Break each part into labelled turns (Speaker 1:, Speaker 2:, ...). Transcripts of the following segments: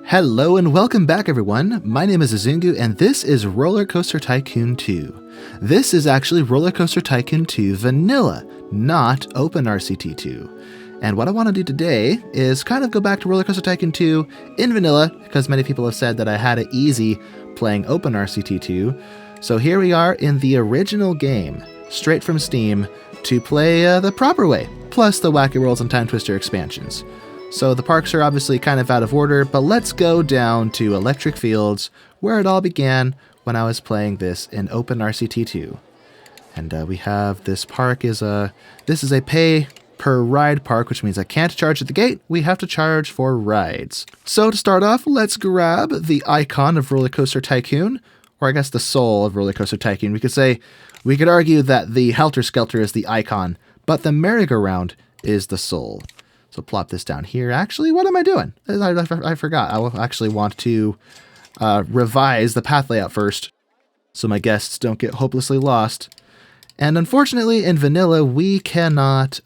Speaker 1: Hello and welcome back, everyone. My name is Azungu, and this is RollerCoaster Tycoon 2. This is actually RollerCoaster Tycoon 2 Vanilla, not OpenRCT 2. And what I want to do today is kind of go back to RollerCoaster Tycoon 2 in Vanilla, because many people have said that I had it easy playing OpenRCT 2. So here we are in the original game, straight from Steam, to play the proper way, plus the Wacky Worlds and Time Twister expansions. So the parks are obviously kind of out of order, but let's go down to Electric Fields, where it all began when I was playing this in OpenRCT 2. And we have this park this is a pay per ride park, which means I can't charge at the gate. We have to charge for rides. So to start off, let's grab the icon of RollerCoaster Tycoon, or I guess the soul of RollerCoaster Tycoon. We could argue that the Helter Skelter is the icon, but the merry-go-round is the soul. So plop this down here. Actually, what am I doing? I forgot. I will actually want to revise the path layout first so my guests don't get hopelessly lost. And unfortunately, in Vanilla, we cannot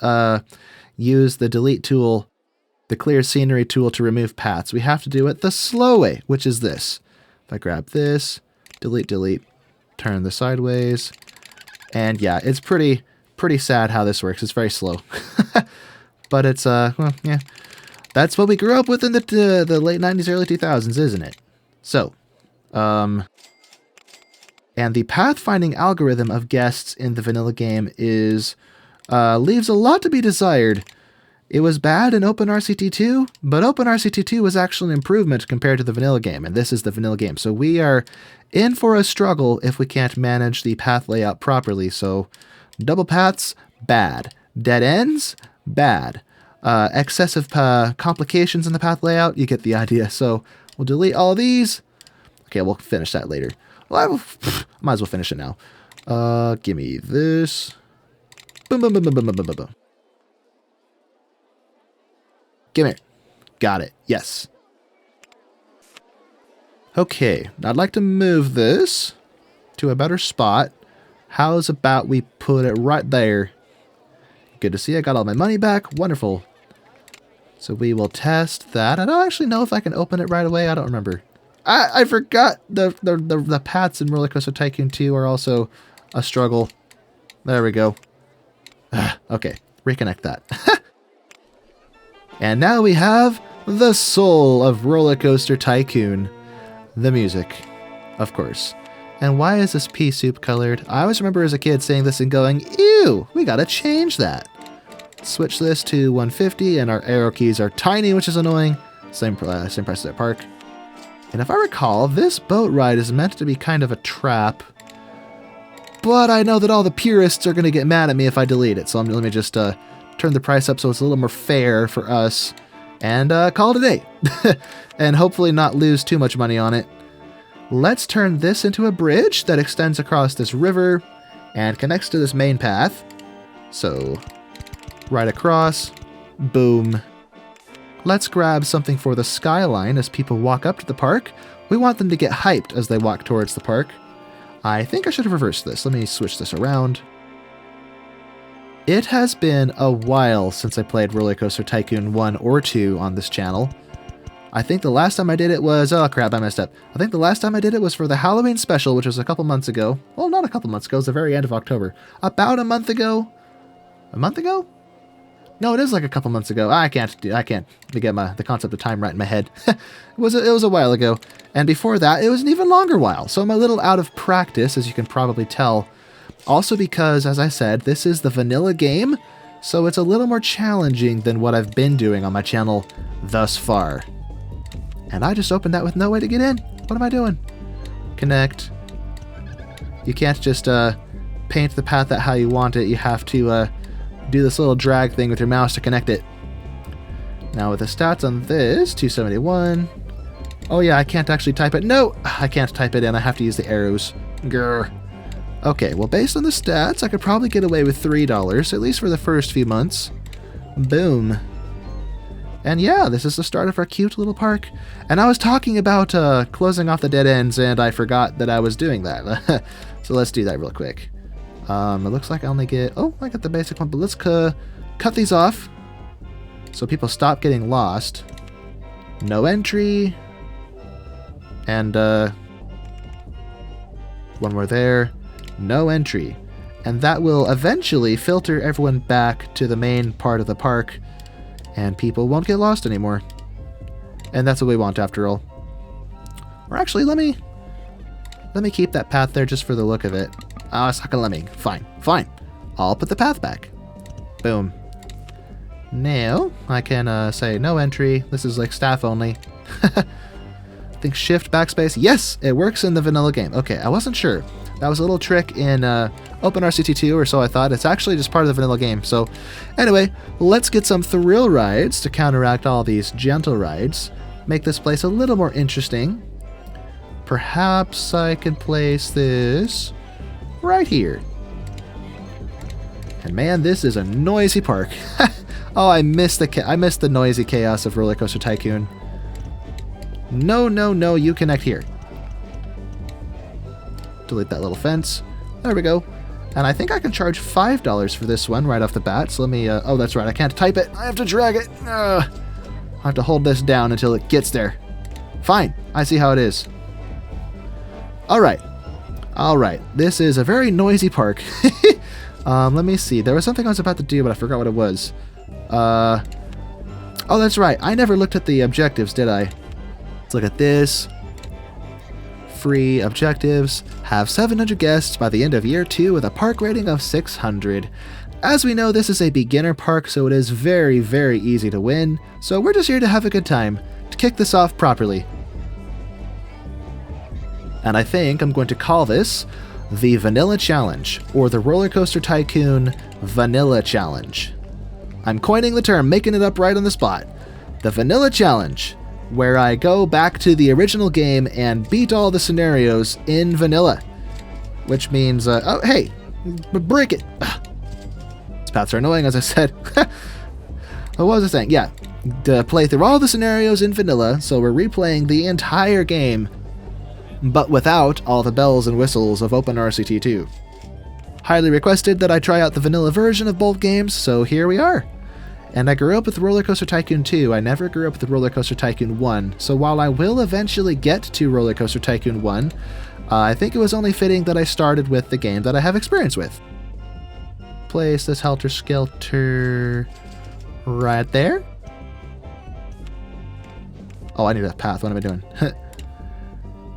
Speaker 1: use the delete tool, the clear scenery tool, to remove paths. We have to do it the slow way, which is this. If I grab this, delete, turn this sideways, and yeah, it's pretty sad how this works. It's very slow. But it's, well, yeah, that's what we grew up with in the late 90s, early 2000s, isn't it? So, and the pathfinding algorithm of guests in the vanilla game leaves a lot to be desired. It was bad in OpenRCT 2, but OpenRCT 2 was actually an improvement compared to the vanilla game, and this is the vanilla game. So we are in for a struggle if we can't manage the path layout properly. So double paths, bad. Dead ends, bad. Excessive complications in the path layout, you get the idea. So we'll delete all of these. Okay, we'll finish that later. Well, might as well finish it now. Give me this. Boom, boom, boom, boom, boom, boom, boom, boom. Give me. Got it. Yes. Okay, I'd like to move this to a better spot. How's about we put it right there? Good to see I got all my money back. Wonderful. So we will test that. I don't actually know if I can open it right away. I don't remember. I forgot the paths in RollerCoaster Tycoon 2 are also a struggle. There we go. Okay, reconnect that. And now we have the soul of RollerCoaster Tycoon. The music, of course. And why is this pea soup colored? I always remember as a kid saying this and going, ew, we gotta change that. Switch this to 150, and our arrow keys are tiny, which is annoying. Same price as that park. And if I recall, this boat ride is meant to be kind of a trap. But I know that all the purists are going to get mad at me if I delete it. So let me just turn the price up so it's a little more fair for us. And call it a day. And hopefully not lose too much money on it. Let's turn this into a bridge that extends across this river and connects to this main path. So, right across, boom. Let's grab something for the skyline as people walk up to the park. We want them to get hyped as they walk towards the park. I think I should have reversed this. Let me switch this around. It has been a while since I played RollerCoaster Tycoon 1 or 2 on this channel. I think the last time I did it was... Oh, crap, I messed up. I think the last time I did it was for the Halloween special, which was a couple months ago. Well, not a couple months ago. It was the very end of October. About a month ago? A month ago? No, it is like a couple months ago. I can't get the concept of time right in my head. It was a while ago. And before that, it was an even longer while. So I'm a little out of practice, as you can probably tell. Also because, as I said, this is the vanilla game. So it's a little more challenging than what I've been doing on my channel thus far. And I just opened that with no way to get in. What am I doing? Connect. You can't just paint the path out how you want it. You have to do this little drag thing with your mouse to connect it. Now with the stats on this, 271. Oh yeah, I can't actually type it. No, I can't type it in. I have to use the arrows. Grr. Okay, well based on the stats, I could probably get away with $3, at least for the first few months. Boom. And yeah, this is the start of our cute little park. And I was talking about closing off the dead ends, and I forgot that I was doing that. So let's do that real quick. It looks like I only get... Oh, I got the basic one, but let's cut these off so people stop getting lost. No entry. And one more there. No entry. And that will eventually filter everyone back to the main part of the park, and people won't get lost anymore. And that's what we want after all. Or actually, let me keep that path there just for the look of it. Oh, it's not gonna let me. Fine, fine. I'll put the path back. Boom. Now, I can say no entry. This is like staff only. I think shift backspace. Yes, it works in the vanilla game. Okay, I wasn't sure. That was a little trick in OpenRCT2, or so I thought. It's actually just part of the vanilla game. So anyway, let's get some thrill rides to counteract all these gentle rides. Make this place a little more interesting. Perhaps I can place this right here. And man, this is a noisy park. Oh, I missed the noisy chaos of RollerCoaster Tycoon. No, no, no, you connect here. Delete that little fence. There we go. And I think I can charge $5 for this one right off the bat. So let me, oh, that's right. I can't type it. I have to drag it. I have to hold this down until it gets there. Fine. I see how it is. All right. All right. This is a very noisy park. Let me see. There was something I was about to do, but I forgot what it was. Oh, that's right. I never looked at the objectives, did I? Let's look at this. Free objectives. Have 700 guests by the end of year 2 with a park rating of 600. As we know, this is a beginner park, so it is very, very easy to win. So we're just here to have a good time, to kick this off properly. And I think I'm going to call this the Vanilla Challenge, or the RollerCoaster Tycoon Vanilla Challenge. I'm coining the term, making it up right on the spot. The Vanilla Challenge, where I go back to the original game and beat all the scenarios in vanilla. Which means, oh, hey, break it. These paths are annoying, as I said. What was I saying? Yeah, to play through all the scenarios in vanilla, so we're replaying the entire game, but without all the bells and whistles of OpenRCT2. Highly requested that I try out the vanilla version of both games, so here we are. And I grew up with RollerCoaster Tycoon 2, I never grew up with RollerCoaster Tycoon 1, so while I will eventually get to RollerCoaster Tycoon 1, I think it was only fitting that I started with the game that I have experience with. Place this helter-skelter right there. Oh, I need a path, what am I doing?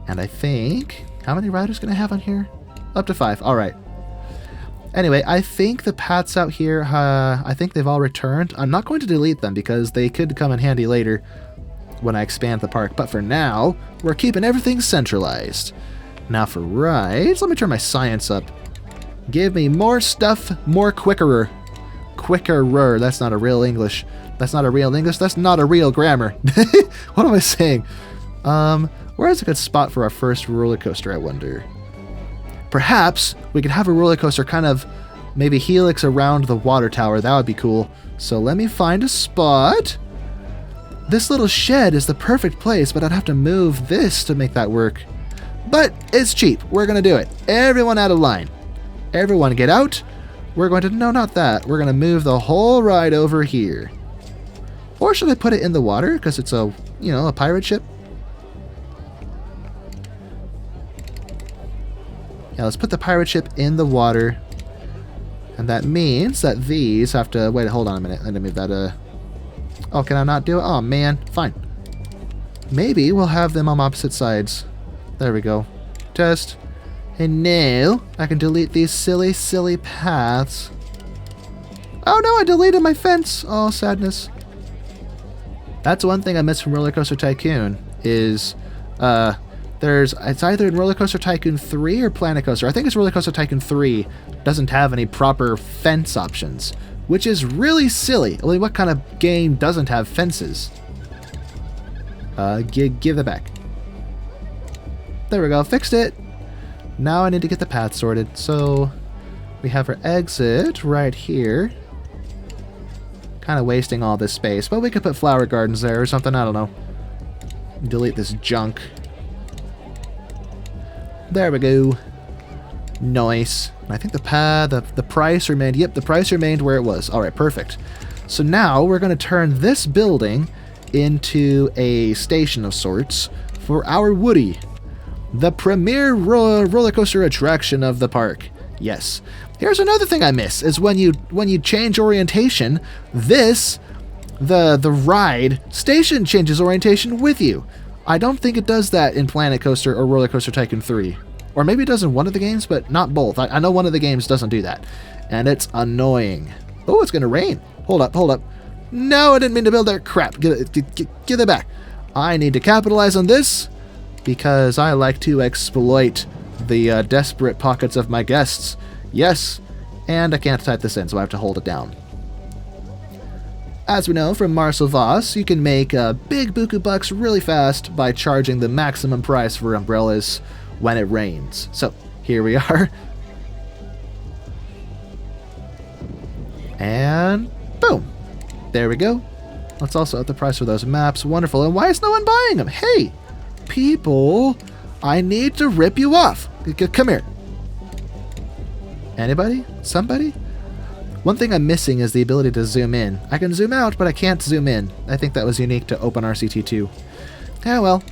Speaker 1: And I think, how many riders can I have on here? Up to 5, alright. Anyway, I think the paths out here, I think they've all returned. I'm not going to delete them because they could come in handy later when I expand the park. But for now, we're keeping everything centralized. Now for rides, let me turn my science up. Give me more stuff, more quickerer. Quickerer, that's not a real English. That's not a real English, that's not a real grammar. What am I saying? Where's a good spot for our first roller coaster, I wonder? Perhaps we could have a roller coaster kind of maybe helix around the water tower. That would be cool. So let me find a spot. This little shed is the perfect place, but I'd have to move this to make that work. But it's cheap. We're going to do it. Everyone out of line. Everyone get out. We're going to, no, not that. We're going to move the whole ride over here. Or should I put it in the water because it's a, you know, a pirate ship? Yeah, let's put the pirate ship in the water. And that means that these have to... Wait, hold on a minute. Let me move that... Oh, can I not do it? Oh, man. Fine. Maybe we'll have them on opposite sides. There we go. Test. And now I can delete these silly, silly paths. Oh, no, I deleted my fence. Oh, sadness. That's one thing I miss from RollerCoaster Tycoon is... it's either in RollerCoaster Tycoon 3 or Planet Coaster. I think it's RollerCoaster Tycoon 3 doesn't have any proper fence options, which is really silly. I mean, what kind of game doesn't have fences? Give it back. There we go, fixed it. Now I need to get the path sorted. So we have our exit right here. Kind of wasting all this space, but we could put flower gardens there or something, I don't know. Delete this junk. There we go. Nice. I think the price remained, yep, the price remained where it was. Alright, perfect. So now we're going to turn this building into a station of sorts for our Woody, the premier roller coaster attraction of the park. Yes. Here's another thing I miss, is when you change orientation, the ride station changes orientation with you. I don't think it does that in Planet Coaster or Roller Coaster Tycoon 3. Or maybe it does in one of the games, but not both. I know one of the games doesn't do that. And it's annoying. Oh, it's going to rain. Hold up. No, I didn't mean to build there. Crap. Give it back. I need to capitalize on this because I like to exploit the desperate pockets of my guests. Yes, and I can't type this in, so I have to hold it down. As we know from Marcel Voss, you can make big buku bucks really fast by charging the maximum price for umbrellas when it rains. So, here we are. And boom. There we go. Let's also up the price for those maps. Wonderful. And why is no one buying them? Hey, people, I need to rip you off. Come here. Anybody? Somebody? One thing I'm missing is the ability to zoom in. I can zoom out, but I can't zoom in. I think that was unique to OpenRCT2. Yeah, well,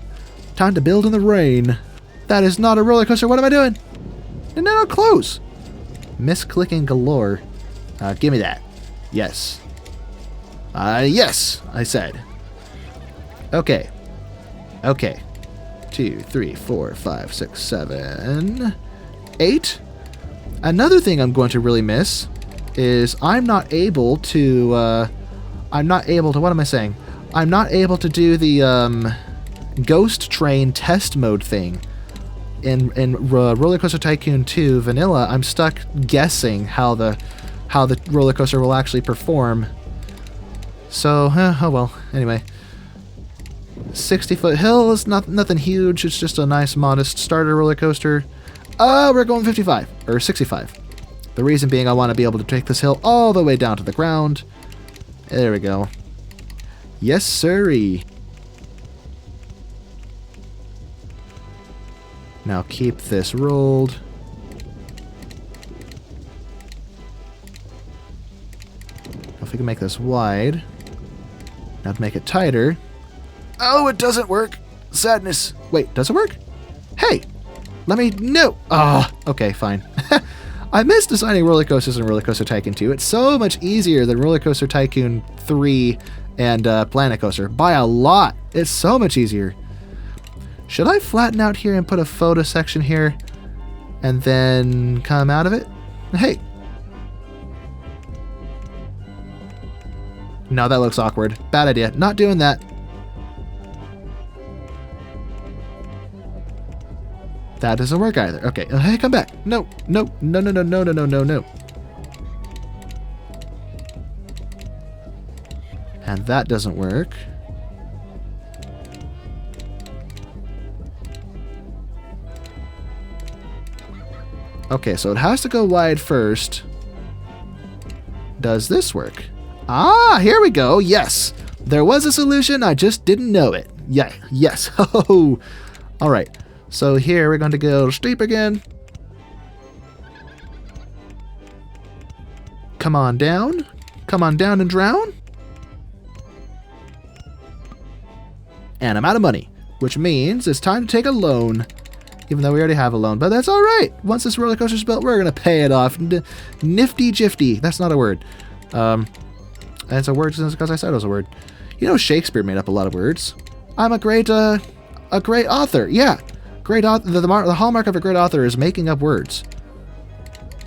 Speaker 1: time to build in the rain. That is not a roller coaster. What am I doing? No, close. Misclicking galore. Give me that. Yes. Yes, I said. Okay. 2, 3, 4, 5, 6, 7, 8. Another thing I'm going to really miss is I'm not able to, what am I saying? I'm not able to do the, Ghost Train test mode thing. In Roller Coaster Tycoon 2 Vanilla, I'm stuck guessing how the roller coaster will actually perform. So, oh well, anyway. 60-foot hill is nothing huge, it's just a nice modest starter roller coaster. We're going 55, or 65. The reason being I want to be able to take this hill all the way down to the ground. There we go. Yes, sirree. Now keep this rolled. If we can make this wide. Now to make it tighter. Oh, it doesn't work. Sadness. Wait, does it work? Hey, no. Okay, fine. I miss designing roller coasters in Roller Coaster Tycoon 2. It's so much easier than Roller Coaster Tycoon 3 and Planet Coaster. By a lot. It's so much easier. Should I flatten out here and put a photo section here and then come out of it? Hey. No, that looks awkward. Bad idea. Not doing that. That doesn't work either. Okay. Hey, come back. No. And that doesn't work. Okay, so it has to go wide first. Does this work? Ah, here we go. Yes. There was a solution. I just didn't know it. Yeah. Yes. Oh. All right. So here we're going to go steep again. Come on down. Come on down and drown. And I'm out of money, which means it's time to take a loan. Even though we already have a loan, but that's all right. Once this roller coaster's built, we're going to pay it off. Nifty jifty. That's not a word. It's a word because I said it was a word. You know, Shakespeare made up a lot of words. I'm a great author. Yeah. Great author. The hallmark of a great author is making up words.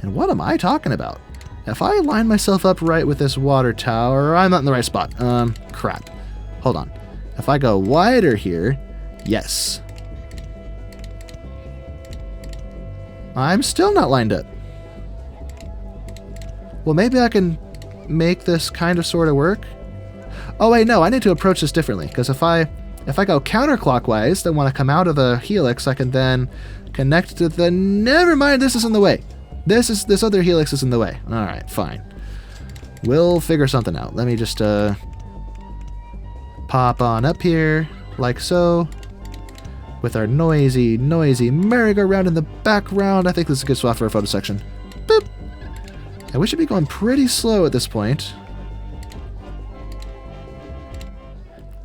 Speaker 1: And what am I talking about? If I line myself up right with this water tower, I'm not in the right spot. Crap. Hold on. If I go wider here, yes. I'm still not lined up. Well, maybe I can make this kind of sort of work. Oh wait, no, I need to approach this differently, because if I go counterclockwise, then when I come out of the helix, I can then connect to the... Never mind, this is in the way. This other helix is in the way. All right, fine. We'll figure something out. Let me just pop on up here, like so. With our noisy merry-go-round in the background. I think this is a good spot for a photo section. Boop. And we should be going pretty slow at this point.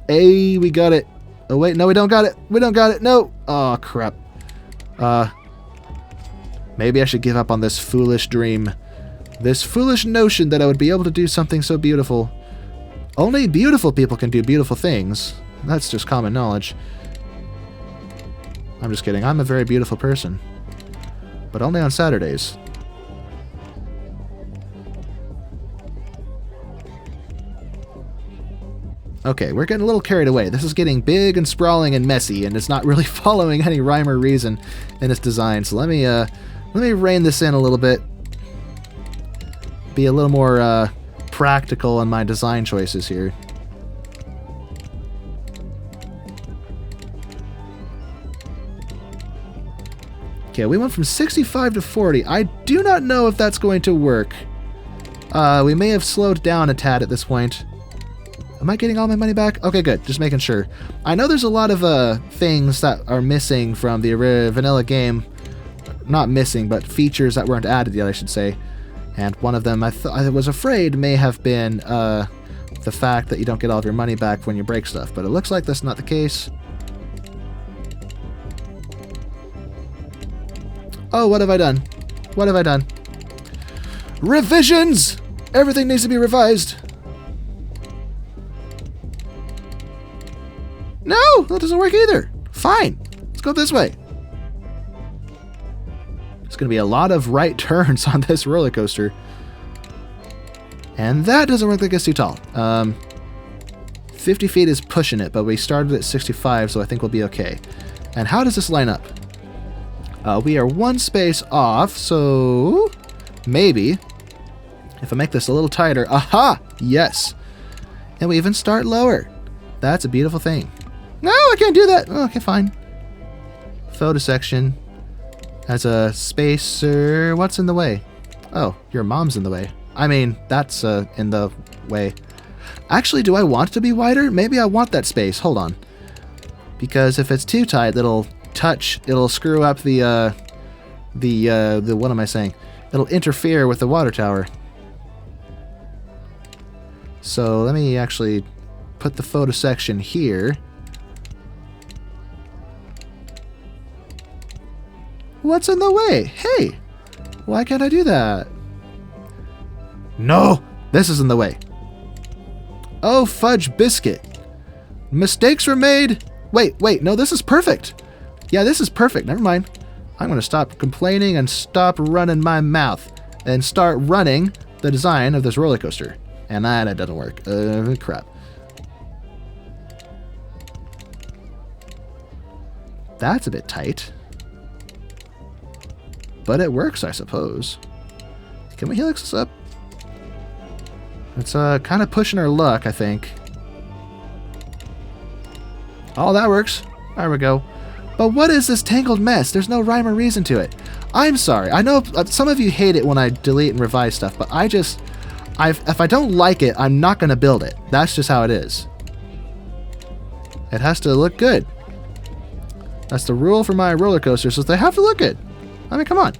Speaker 1: Hey, we got it. Oh, wait, no, we don't got it. We don't got it. No. Oh, crap. Maybe I should give up on this foolish dream. This foolish notion that I would be able to do something so beautiful. Only beautiful people can do beautiful things. That's just common knowledge. I'm just kidding. I'm a very beautiful person. But only on Saturdays. Okay, we're getting a little carried away. This is getting big and sprawling and messy, and it's not really following any rhyme or reason in its design. So let me rein this in a little bit. Be a little more practical in my design choices here. Okay, we went from 65 to 40. I do not know if that's going to work. We may have slowed down a tad at this point. Am I getting all my money back? Okay, good. Just making sure. I know there's a lot of things that are missing from the vanilla game. Not missing, but features that weren't added yet, I should say. And one of them I was afraid may have been the fact that you don't get all of your money back when you break stuff. But it looks like that's not the case. Oh, what have I done? What have I done? Revisions! Everything needs to be revised. No, that doesn't work either. Fine. Let's go this way. There's going to be a lot of right turns on this roller coaster. And that doesn't look like it's too tall. 50 feet is pushing it, but we started at 65, so I think we'll be okay. And how does this line up? We are one space off, so maybe if I make this a little tighter, aha, yes. And we even start lower. That's a beautiful thing. No, I can't do that. Okay, fine. Photo section. As a spacer, what's in the way? Oh, your mom's in the way. I mean, that's in the way. Actually, do I want it to be wider? Maybe I want that space. Hold on. Because if it's too tight, it'll screw up the what am I saying? It'll interfere with the water tower. So let me actually put the photo section here. What's in the way? Hey, why can't I do that? No, this is in the way. Oh, fudge biscuit. Mistakes were made. Wait, no, this is perfect. Yeah, this is perfect. Never mind. I'm going to stop complaining and stop running my mouth and start running the design of this roller coaster. And that doesn't work. Crap. That's a bit tight. But it works, I suppose. Can we helix this up? It's kind of pushing our luck, I think. Oh, that works. There we go. But what is this tangled mess? There's no rhyme or reason to it. I'm sorry. I know some of you hate it when I delete and revise stuff, but if I don't like it, I'm not going to build it. That's just how it is. It has to look good. That's the rule for my roller coasters, is they have to look good. I mean, come on.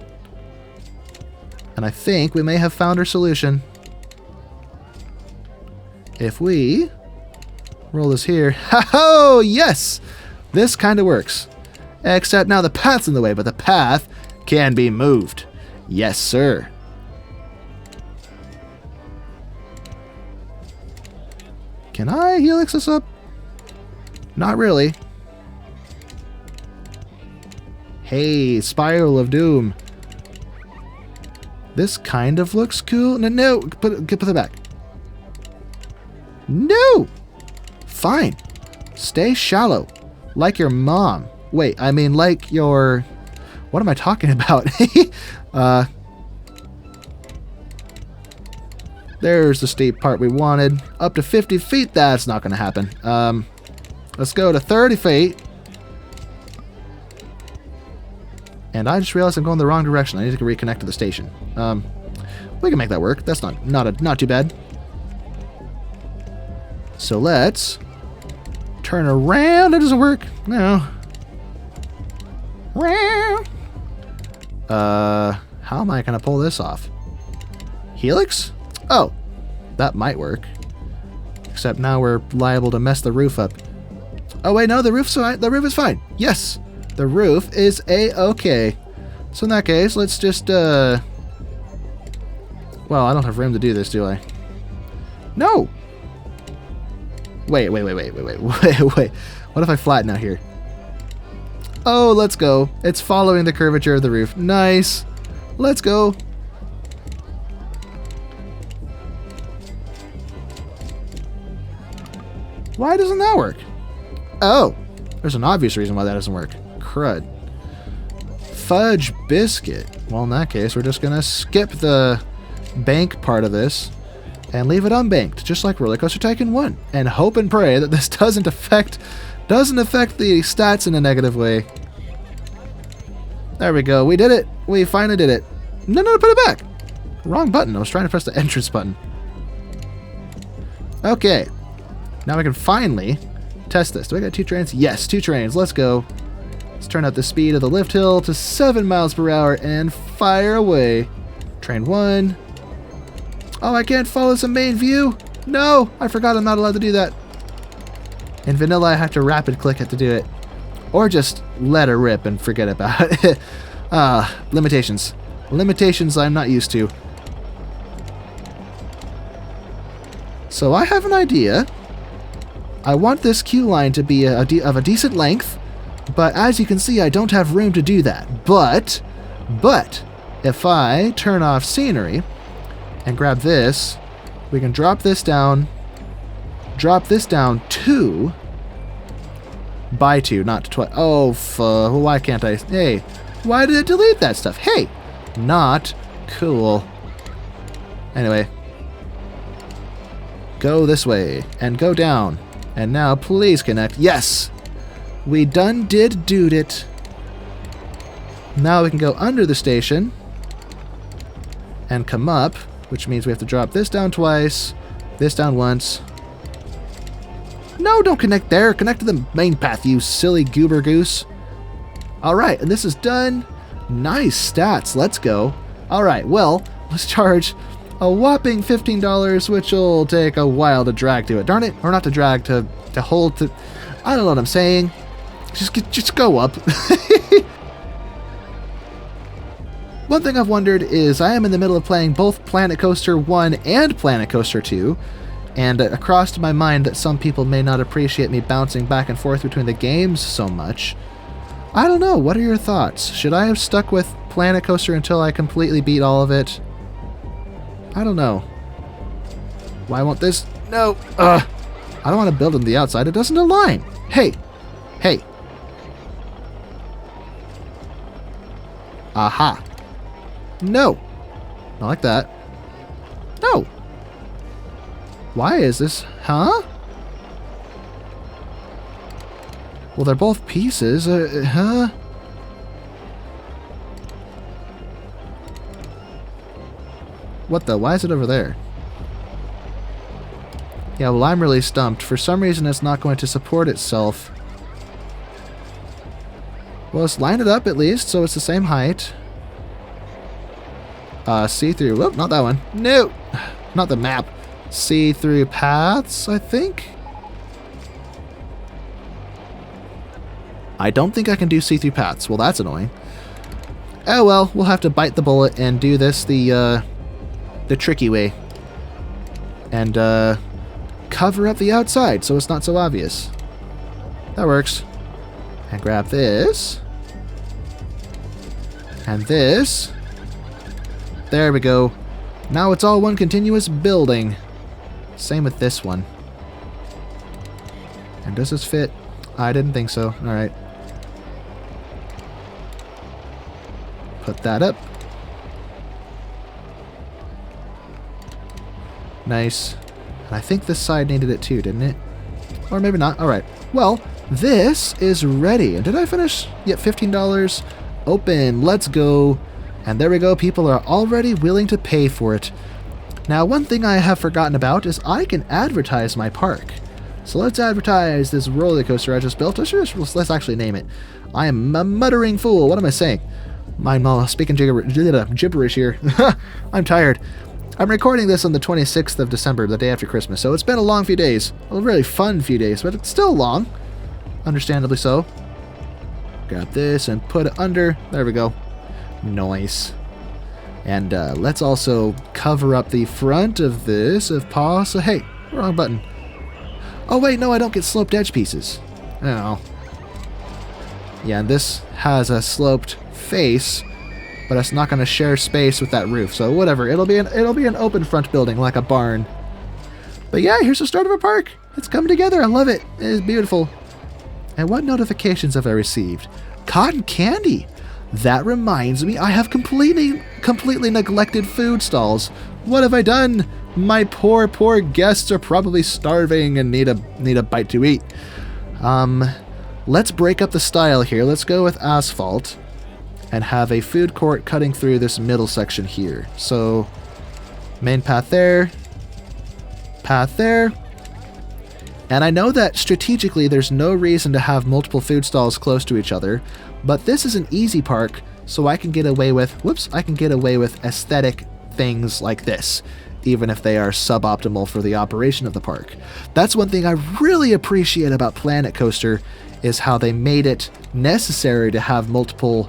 Speaker 1: And I think we may have found our solution. If we roll this here. Ha-ho! Yes! This kind of works. Except now the path's in the way, but the path can be moved. Yes, sir. Can I helix this up? Not really. Hey, Spiral of Doom. This kind of looks cool. No, put it back. No! Fine. Stay shallow. Like your mom. Wait, I mean like your... What am I talking about? There's the steep part we wanted. Up to 50 feet, that's not going to happen. Let's go to 30 feet. And I just realized I'm going the wrong direction. I need to reconnect to the station. We can make that work. That's not too bad. So let's turn around. It doesn't work. No. How am I going to pull this off? Helix? Oh, that might work. Except now we're liable to mess the roof up. Oh wait, no, the roof's fine. The roof is fine. Yes, the roof is a-okay. So in that case, let's just, well, I don't have room to do this, do I? No! Wait. What if I flatten out here? Oh, let's go. It's following the curvature of the roof. Nice. Let's go. Why doesn't that work? Oh, there's an obvious reason why that doesn't work. Crud. Fudge biscuit. Well, in that case, we're just gonna skip the bank part of this and leave it unbanked, just like RollerCoaster Tycoon 1, and hope and pray that this doesn't affect the stats in a negative way. There we go. We did it. We finally did it. No, put it back. Wrong button. I was trying to press the entrance button. Okay. Now we can finally test this. Do I got 2 trains? Yes, 2 trains. Let's go. Let's turn up the speed of the lift hill to 7 miles per hour and fire away. Train 1. Oh, I can't follow some main view. No, I forgot I'm not allowed to do that. In vanilla, I have to rapid click it to do it. Or just let it rip and forget about it. Limitations. Limitations I'm not used to. So I have an idea. I want this queue line to be of a decent length, but as you can see, I don't have room to do that. But, if I turn off scenery and grab this, we can drop this down 2 by 2, not to 12. Oh, why can't I? Hey, why did it delete that stuff? Hey, not cool. Anyway, go this way and go down. And now, please connect. Yes! We done did dude it. Now we can go under the station and come up, which means we have to drop this down twice, this down once. No, don't connect there. Connect to the main path, you silly goober goose. Alright, and this is done. Nice stats. Let's go. Alright, well, let's charge a whopping $15, which will take a while to drag to it. Darn it. Or not to drag, to hold to... I don't know what I'm saying. Just go up. One thing I've wondered is I am in the middle of playing both Planet Coaster 1 and Planet Coaster 2, and it crossed my mind that some people may not appreciate me bouncing back and forth between the games so much. I don't know. What are your thoughts? Should I have stuck with Planet Coaster until I completely beat all of it? I don't know. Why won't this? No. I don't want to build on the outside. It doesn't align. Hey. Aha. No. Not like that. No. Why is this? Huh? Well, they're both pieces. Huh? What the? Why is it over there? Yeah, well, I'm really stumped. For some reason, it's not going to support itself. Well, let's line it up at least, so it's the same height. See-through. Whoop, not that one. No! Not the map. See-through paths, I think? I don't think I can do see-through paths. Well, that's annoying. Oh well, we'll have to bite the bullet and do this the tricky way. And, cover up the outside so it's not so obvious. That works. And grab this. And this. There we go. Now it's all one continuous building. Same with this one. And does this fit? I didn't think so. Alright. Put that up. Nice. And I think this side needed it too, didn't it? Or maybe not. Alright. Well, this is ready. And did I finish? Yep, $15. Open. Let's go. And there we go. People are already willing to pay for it. Now, one thing I have forgotten about is I can advertise my park. So let's advertise this roller coaster I just built. Let's actually name it. I am a muttering fool. What am I saying? I'm speaking gibberish here. I'm tired. I'm recording this on the 26th of December, the day after Christmas, so it's been a long few days. A really fun few days, but it's still long. Understandably so. Grab this and put it under. There we go. Nice. And let's also cover up the front of this if possible. Hey, wrong button. Oh wait, no, I don't get sloped edge pieces. Oh. Yeah, and this has a sloped face, but it's not going to share space with that roof. So whatever, it'll be an open front building like a barn. But yeah, here's the start of a park. It's come together. I love it. It is beautiful. And what notifications have I received? Cotton candy. That reminds me, I have completely neglected food stalls. What have I done? My poor guests are probably starving and need a bite to eat. Let's break up the style here. Let's go with asphalt and have a food court cutting through this middle section here. So, main path there. Path there. And I know that strategically there's no reason to have multiple food stalls close to each other, but this is an easy park, so I can get away with, aesthetic things like this, even if they are suboptimal for the operation of the park. That's one thing I really appreciate about Planet Coaster, is how they made it necessary to have multiple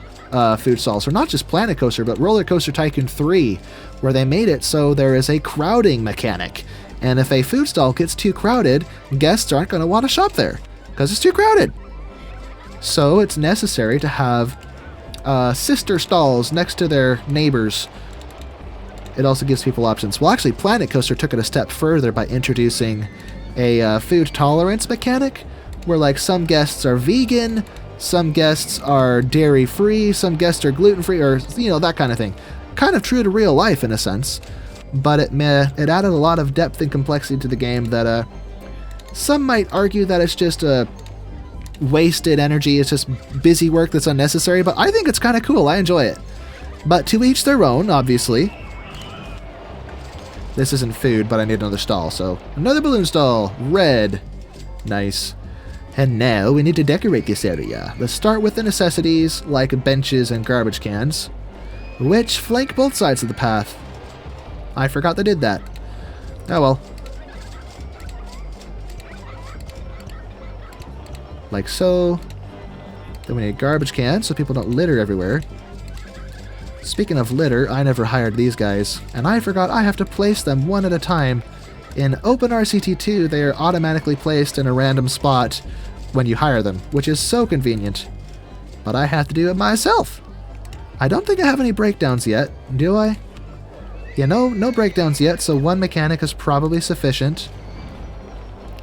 Speaker 1: food stalls. Or not just Planet Coaster, but RollerCoaster Tycoon 3, where they made it so there is a crowding mechanic. And if a food stall gets too crowded, guests aren't going to want to shop there because it's too crowded. So it's necessary to have sister stalls next to their neighbors. It also gives people options. Well, actually, Planet Coaster took it a step further by introducing a food tolerance mechanic, where like some guests are vegan, some guests are dairy-free, some guests are gluten-free, or that kind of thing. Kind of true to real life in a sense. But it added a lot of depth and complexity to the game that some might argue that it's just wasted energy, it's just busy work that's unnecessary, but I think it's kind of cool. I enjoy it. But to each their own, obviously. This isn't food, but I need another stall, so another balloon stall. Red. Nice. And now we need to decorate this area. Let's start with the necessities, like benches and garbage cans, which flank both sides of the path. I forgot they did that. Oh well. Like so. Then we need garbage cans so people don't litter everywhere. Speaking of litter, I never hired these guys, and I forgot I have to place them one at a time. In OpenRCT2, they are automatically placed in a random spot when you hire them, which is so convenient. But I have to do it myself. I don't think I have any breakdowns yet, do I? Yeah, no breakdowns yet, so one mechanic is probably sufficient.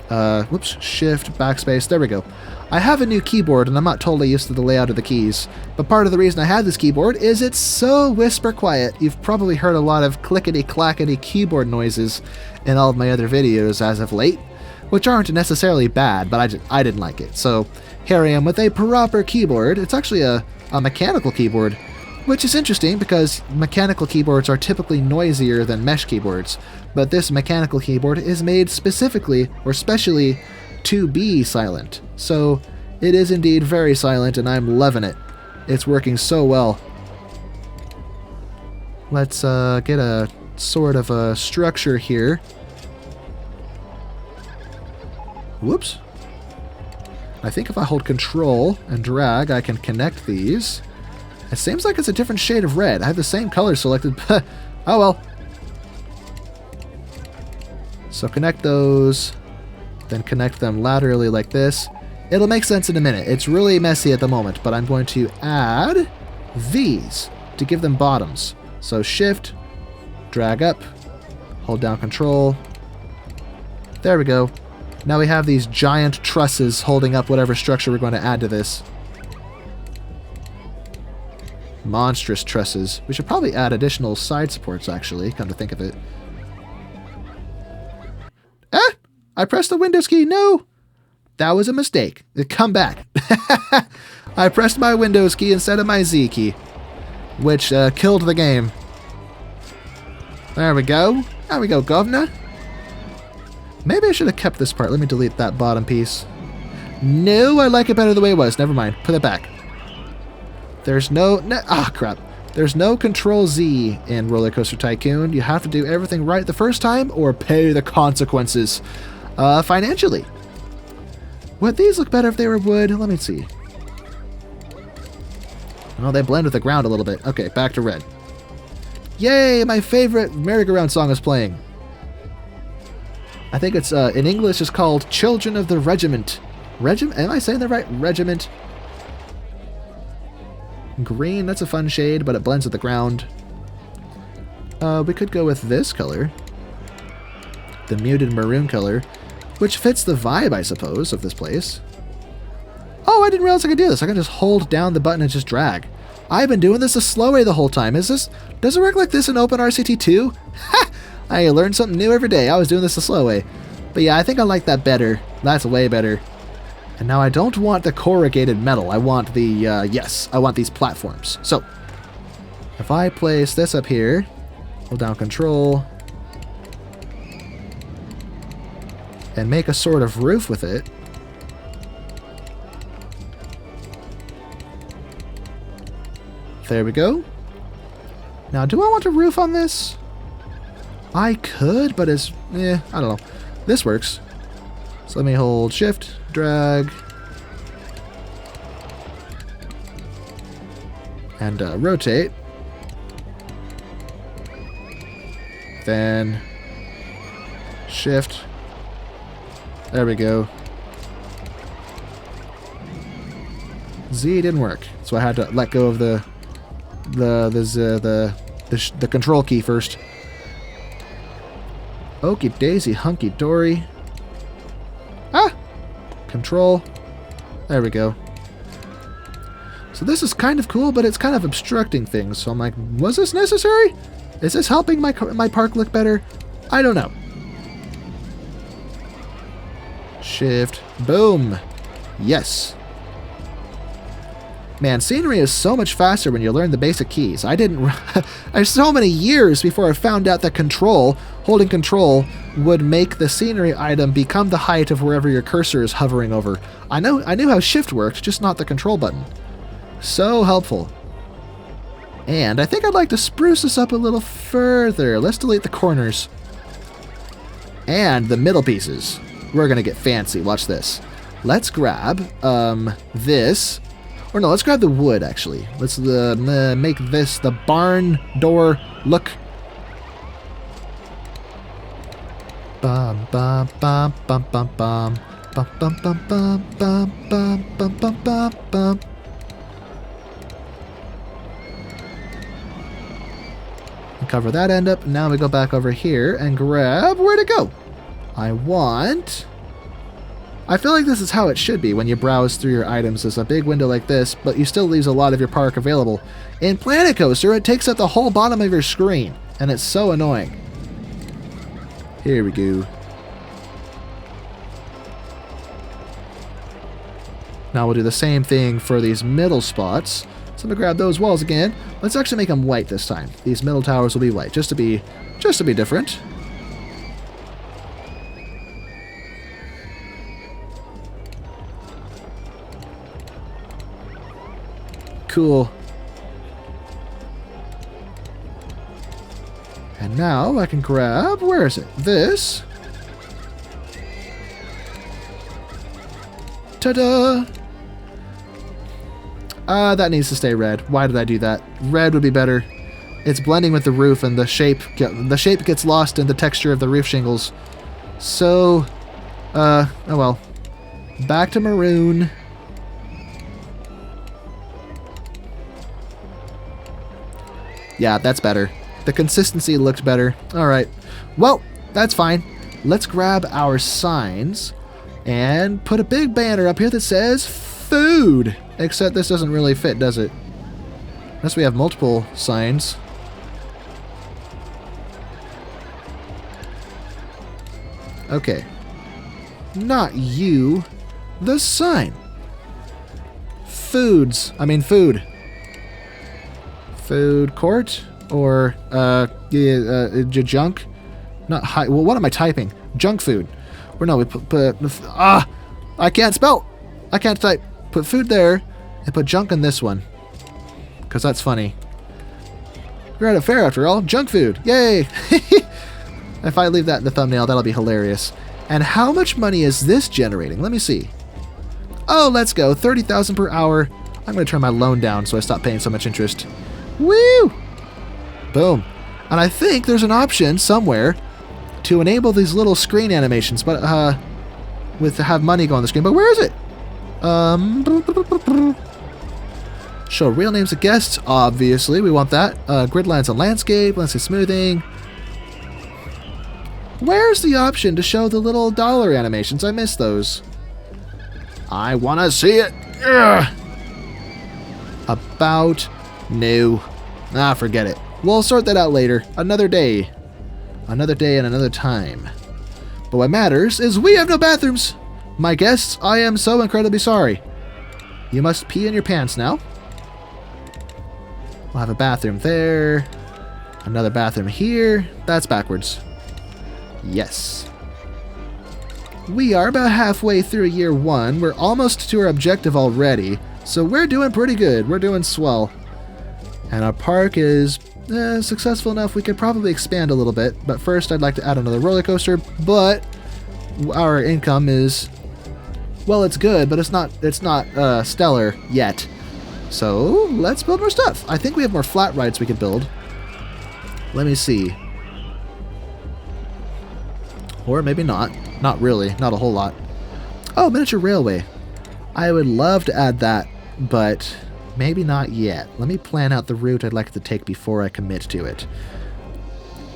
Speaker 1: Whoops, shift, backspace, there we go. I have a new keyboard, and I'm not totally used to the layout of the keys, but part of the reason I have this keyboard is it's so whisper quiet. You've probably heard a lot of clickety-clackety keyboard noises in all of my other videos as of late, which aren't necessarily bad, but I didn't like it. So here I am with a proper keyboard. It's actually a mechanical keyboard, which is interesting because mechanical keyboards are typically noisier than mesh keyboards, but this mechanical keyboard is made specifically or specially to be silent. So it is indeed very silent, and I'm loving it. It's working so well. Let's get a sort of a structure here. Whoops. I think if I hold control and drag, I can connect these. It seems like it's a different shade of red. I have the same color selected, but oh well. So connect those, then connect them laterally like this. It'll make sense in a minute. It's really messy at the moment, but I'm going to add these to give them bottoms. So shift, drag up, hold down control. There we go. Now we have these giant trusses holding up whatever structure we're going to add to this. Monstrous trusses. We should probably add additional side supports, actually, come to think of it. Ah! I pressed the Windows key. No! That was a mistake. Come back. I pressed my Windows key instead of my Z key, which killed the game. There we go. There we go, governor. Maybe I should have kept this part. Let me delete that bottom piece. No, I like it better the way it was. Never mind. Put it back. There's no... crap. There's no Control Z in RollerCoaster Tycoon. You have to do everything right the first time or pay the consequences financially. Would these look better if they were wood? Let me see. Oh, they blend with the ground a little bit. Okay, back to red. Yay, my favorite merry-go-round song is playing. I think it's, in English, it's called Children of the Regiment. Am I saying that right? Regiment. Green, that's a fun shade, but it blends with the ground. We could go with this color. The muted maroon color, which fits the vibe, I suppose, of this place. Oh, I didn't realize I could do this. I can just hold down the button and just drag. I've been doing this the slow way the whole time. Does it work like this in OpenRCT 2? Ha! I learn something new every day. I was doing this the slow way. But yeah, I think I like that better. That's way better. And now I don't want the corrugated metal. I want the, yes, I want these platforms. So, if I place this up here, hold down Control, and make a sort of roof with it, there we go. Now, do I want a roof on this? I could, but it's, I don't know. This works. So let me hold Shift, drag, and rotate. Then Shift. There we go. Z didn't work, so I had to let go of the control key first. Okie daisy, hunky dory. Ah! Control. There we go. So this is kind of cool, but it's kind of obstructing things. So I'm like, was this necessary? Is this helping my park look better? I don't know. Shift. Boom. Yes. Man, scenery is so much faster when you learn the basic keys. There's so many years before I found out that holding control, would make the scenery item become the height of wherever your cursor is hovering over. I knew how shift worked, just not the control button. So helpful. And I think I'd like to spruce this up a little further. Let's delete the corners. And the middle pieces. We're gonna get fancy, watch this. Let's grab, this. Or no, let's grab the wood, actually. Let's make this the barn door look. Bum bum bum bum bum bum bum bum bum bum bum bum bum bum bum bum. Cover that end up. Now we go back over here and grab. Where'd it go? I feel like this is how it should be when you browse through your items. There's a big window like this, but you still leaves a lot of your park available. In Planet Coaster, it takes up the whole bottom of your screen, and it's so annoying. Here we go. Now we'll do the same thing for these middle spots. So I'm gonna grab those walls again. Let's actually make them white this time. These middle towers will be white, just to be different. Cool. And now I can grab, where is it? This. Ta-da! That needs to stay red. Why did I do that? Red would be better. It's blending with the roof, and the shape gets lost in the texture of the roof shingles. So, oh well. Back to maroon. Yeah, that's better. The consistency looked better. Alright. Well, that's fine. Let's grab our signs and put a big banner up here that says food. Except this doesn't really fit, does it? Unless we have multiple signs. Okay. Not you. The sign. Food. Food court? Or, junk? Not high. Well, what am I typing? Junk food. Or no, we put I can't spell. I can't type. Put food there and put junk in this one. Because that's funny. We're at a fair after all. Junk food. Yay! If I leave that in the thumbnail, that'll be hilarious. And how much money is this generating? Let me see. Oh, let's go. 30,000 per hour. I'm going to turn my loan down so I stop paying so much interest. Woo! Boom. And I think there's an option somewhere to enable these little screen animations, but with to have money go on the screen. But where is it? Show real names of guests. Obviously, we want that. Grid lines and landscape smoothing. Where's the option to show the little dollar animations? I missed those. I want to see it. Ugh. About. No. Ah, forget it. We'll sort that out later. Another day. Another day and another time. But what matters is we have no bathrooms. My guests, I am so incredibly sorry. You must pee in your pants now. We'll have a bathroom there. Another bathroom here. That's backwards. Yes. We are about halfway through year 1. We're almost to our objective already. So we're doing pretty good. We're doing swell. And our park is successful enough we could probably expand a little bit. But first I'd like to add another roller coaster. But our income is, well, it's good, but it's not stellar yet. So let's build more stuff. I think we have more flat rides we could build. Let me see. Or maybe not. Not really. Not a whole lot. Oh, miniature railway. I would love to add that, but maybe not yet. Let me plan out the route I'd like to take before I commit to it.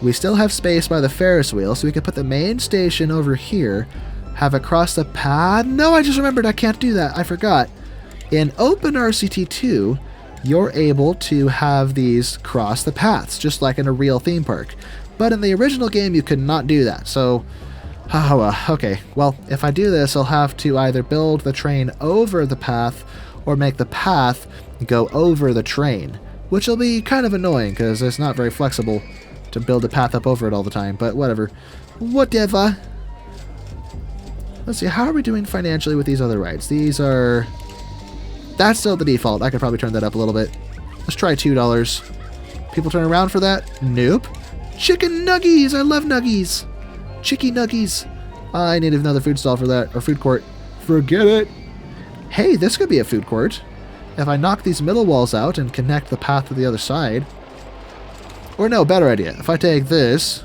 Speaker 1: We still have space by the Ferris wheel, so we could put the main station over here, have it cross the path. No, I just remembered I can't do that. I forgot. In Open RCT2, you're able to have these cross the paths, just like in a real theme park. But in the original game, you could not do that. So, okay. Well, if I do this, I'll have to either build the train over the path or make the path go over the train, which will be kind of annoying because it's not very flexible to build a path up over it all the time. But whatever. Whatever. Let's see. How are we doing financially with these other rides? These are... That's still the default. I could probably turn that up a little bit. Let's try $2. People turn around for that? Nope. Chicken nuggies! I love nuggies! Chicky nuggies! I need another food stall for that, or food court. Forget it! Hey, this could be a food court. If I knock these middle walls out and connect the path to the other side. Or no, better idea. If I take this,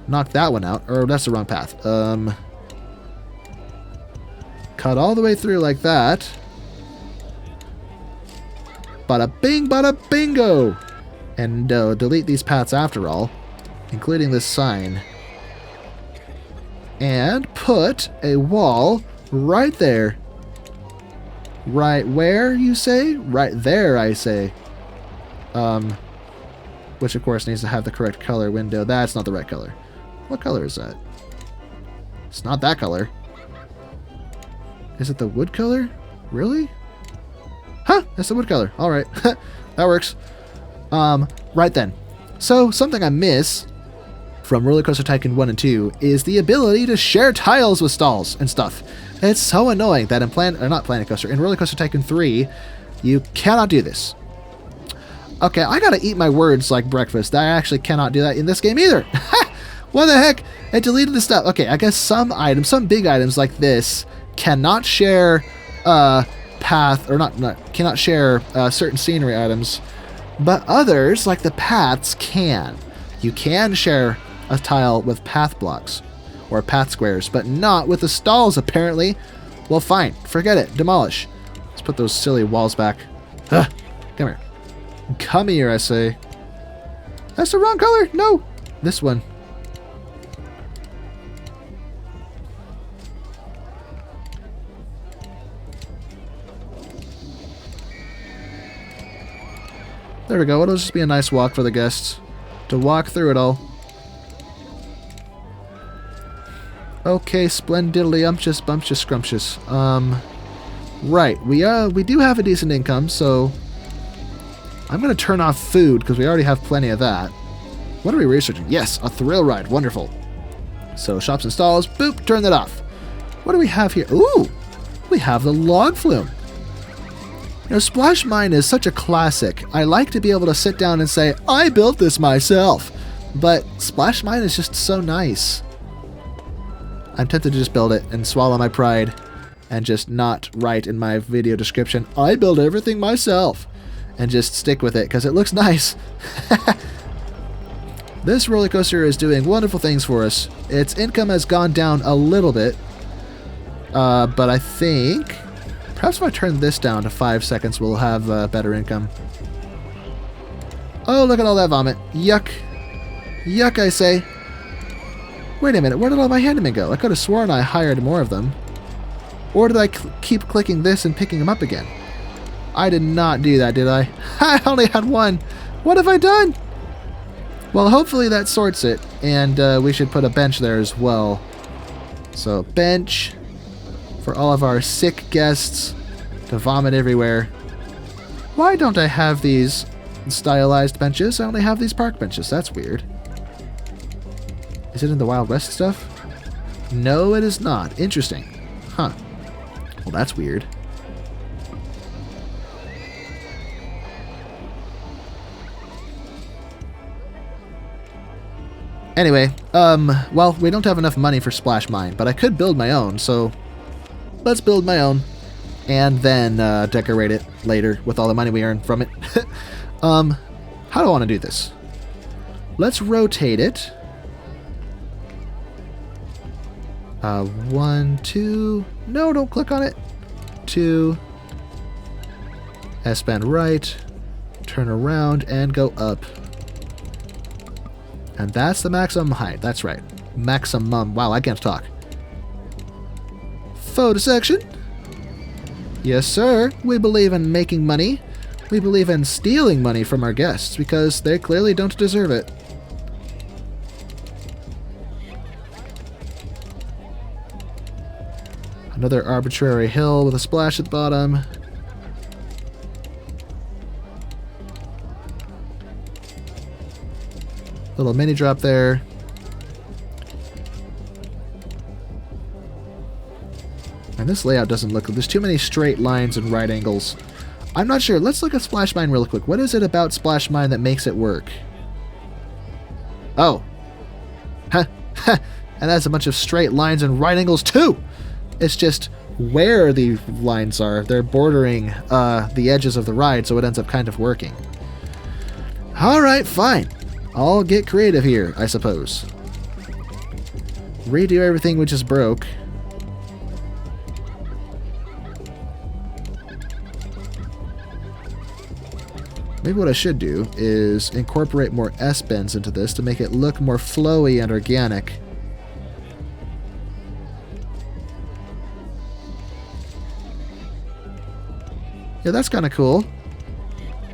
Speaker 1: knock that one out, or that's the wrong path. Cut all the way through like that. Bada bing, bada bingo! And delete these paths after all, including this sign. And put a wall right there. Right where, you say? Right there, I say. Which, of course, needs to have the correct color window. That's not the right color. What color is that? It's not that color. Is it the wood color? Really? Huh, that's the wood color. All right. That works. Right then. So, something I miss from RollerCoaster Tycoon 1 and 2 is the ability to share tiles with stalls and stuff. It's so annoying that in RollerCoaster Tycoon 3, you cannot do this. Okay, I gotta eat my words like breakfast. I actually cannot do that in this game either. What the heck? It deleted the stuff. Okay, I guess some items, some big items like this, cannot share path, or cannot share certain scenery items, but others, like the paths, can. You can share a tile with path blocks or path squares, but not with the stalls, apparently. Well, fine. Forget it. Demolish. Let's put those silly walls back. Ugh. Come here. Come here, I say. That's the wrong color. No. This one. There we go. It'll just be a nice walk for the guests to walk through it all. Okay, splendidly umptious, bumptious, scrumptious. Right. We do have a decent income, so I'm going to turn off food because we already have plenty of that. What are we researching? Yes, a thrill ride. Wonderful. So shops and stalls. Boop. Turn that off. What do we have here? Ooh, we have the Log Flume. You know, Splash Mine is such a classic. I like to be able to sit down and say, I built this myself. But Splash Mine is just so nice. I'm tempted to just build it and swallow my pride. and just not write in my video description, I build everything myself, and just stick with it because it looks nice. This roller coaster is doing wonderful things for us. Its income has gone down a little bit, but I think perhaps if I turn this down to 5 seconds, we'll have better income. Oh, look at all that vomit. Yuck. Yuck, I say. Wait a minute, where did all my handymen go? I could have sworn I hired more of them. Or did I keep clicking this and picking them up again? I did not do that, did I? I only had one. What have I done? Well, hopefully that sorts it, and we should put a bench there as well. So, bench for all of our sick guests to vomit everywhere. Why don't I have these stylized benches? I only have these park benches. That's weird. Is it in the Wild West stuff? No, it is not. Interesting. Huh. Well, that's weird. Anyway, well, we don't have enough money for Splash Mine, but I could build my own, so let's build my own and then decorate it later with all the money we earn from it. How do I want to do this? Let's rotate it. 1, 2, no, don't click on it. 2, S-bend right, turn around and go up. And that's the maximum height. That's right. Maximum. Wow, I can't talk. Photo section. Yes, sir. We believe in making money. We believe in stealing money from our guests because they clearly don't deserve it. Another arbitrary hill with a splash at the bottom. Little mini drop there. And this layout doesn't look... There's too many straight lines and right angles. I'm not sure. Let's look at Splash Mine real quick. What is it about Splash Mine that makes it work? Oh. Huh. And that's a bunch of straight lines and right angles too. It's just where the lines are. They're bordering the edges of the ride, so it ends up kind of working. Alright, fine. I'll get creative here, I suppose. Redo everything we just broke. Maybe what I should do is incorporate more S-bends into this to make it look more flowy and organic. Yeah, that's kind of cool.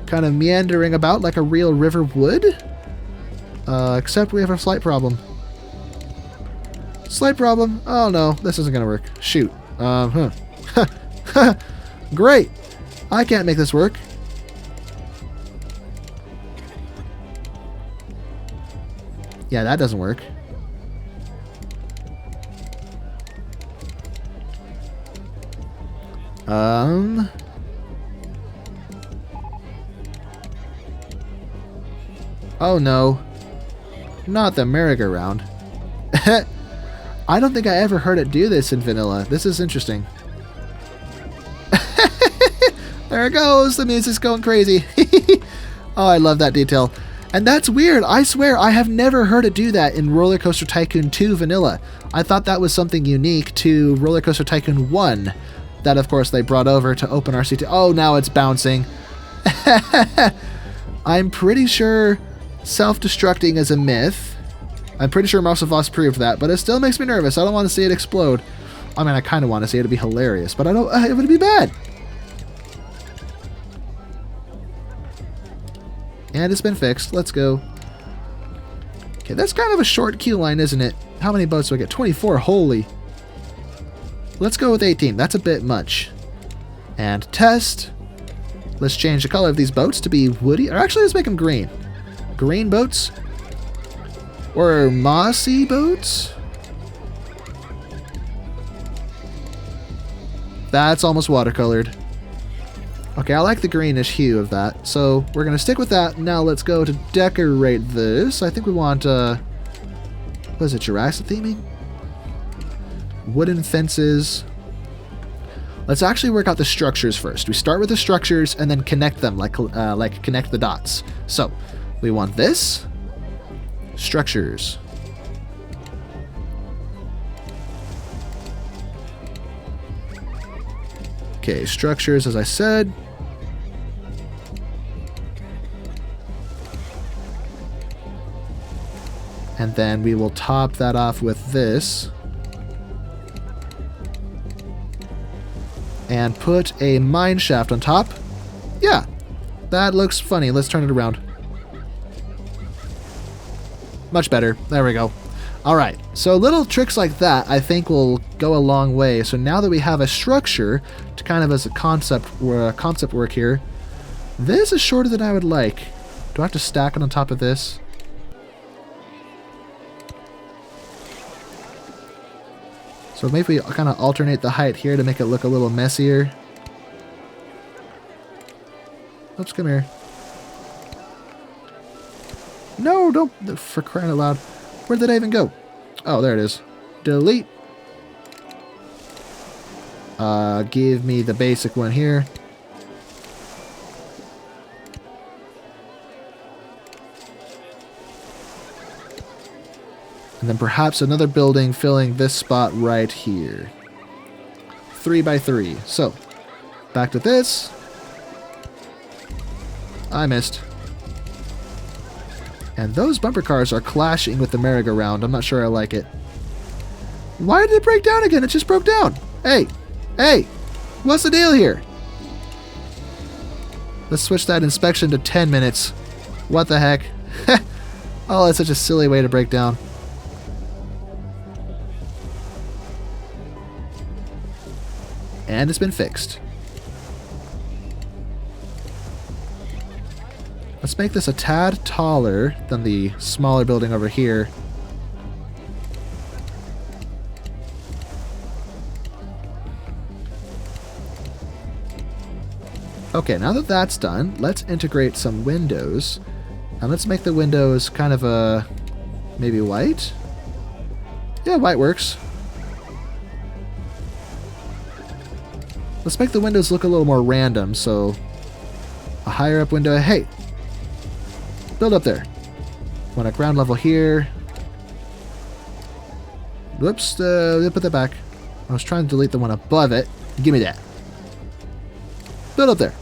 Speaker 1: Kind of meandering about like a real river would. Except we have a slight problem. Slight problem? Oh no, this isn't gonna work. Shoot. Great! I can't make this work. Yeah, that doesn't work. Oh no. Not the merry-go-round. I don't think I ever heard it do this in vanilla. This is interesting. There it goes. The music's going crazy. Oh, I love that detail. And that's weird. I swear I have never heard it do that in RollerCoaster Tycoon 2 vanilla. I thought that was something unique to RollerCoaster Tycoon 1 that, of course, they brought over to OpenRCT. Oh, now it's bouncing. I'm pretty sure self-destructing is a myth. I'm pretty sure Marcel Voss proved that, but it still makes me nervous. I don't want to see it explode. I mean, I kind of want to see it to be hilarious, but I don't. It would be bad. And it's been fixed. Let's go. Okay, that's kind of a short queue line, isn't it? How many boats do I get? 24. Holy. Let's go with 18. That's a bit much. And test. Let's change the color of these boats to be woody. Or actually, let's make them green. Green boats. Or mossy boats. That's almost watercolored. Okay, I like the greenish hue of that. So we're going to stick with that. Now let's go to decorate this. I think we want, what is it, Jurassic theming? Wooden fences. Let's actually work out the structures first. We start with the structures and then connect them, like connect the dots. So, we want this. Structures. Okay, structures, as I said. And then we will top that off with this. And put a mine shaft on top. Yeah, that looks funny. Let's turn it around. Much better. There we go. All right, so little tricks like that I think will go a long way. So now that we have a structure to kind of as a concept work here, this is shorter than I would like. Do I have to stack it on top of this? So maybe we kind of alternate the height here to make it look a little messier. Oops, come here. No, don't, for crying out loud. Where did I even go? Oh, there it is. Delete. Give me the basic one here. And then perhaps another building filling this spot right here. 3 by 3. So, back to this. I missed. And those bumper cars are clashing with the merry-go-round. I'm not sure I like it. Why did it break down again? It just broke down. Hey, hey, what's the deal here? Let's switch that inspection to 10 minutes. What the heck? Oh, that's such a silly way to break down. And it's been fixed. Let's make this a tad taller than the smaller building over here. Okay, now that that's done, let's integrate some windows. And let's make the windows kind of a... maybe white? Yeah, white works. Let's make the windows look a little more random, so... a higher up window... Hey! Build up there. Want a ground level here. Whoops, put that back. I was trying to delete the one above it. Give me that. Build up there.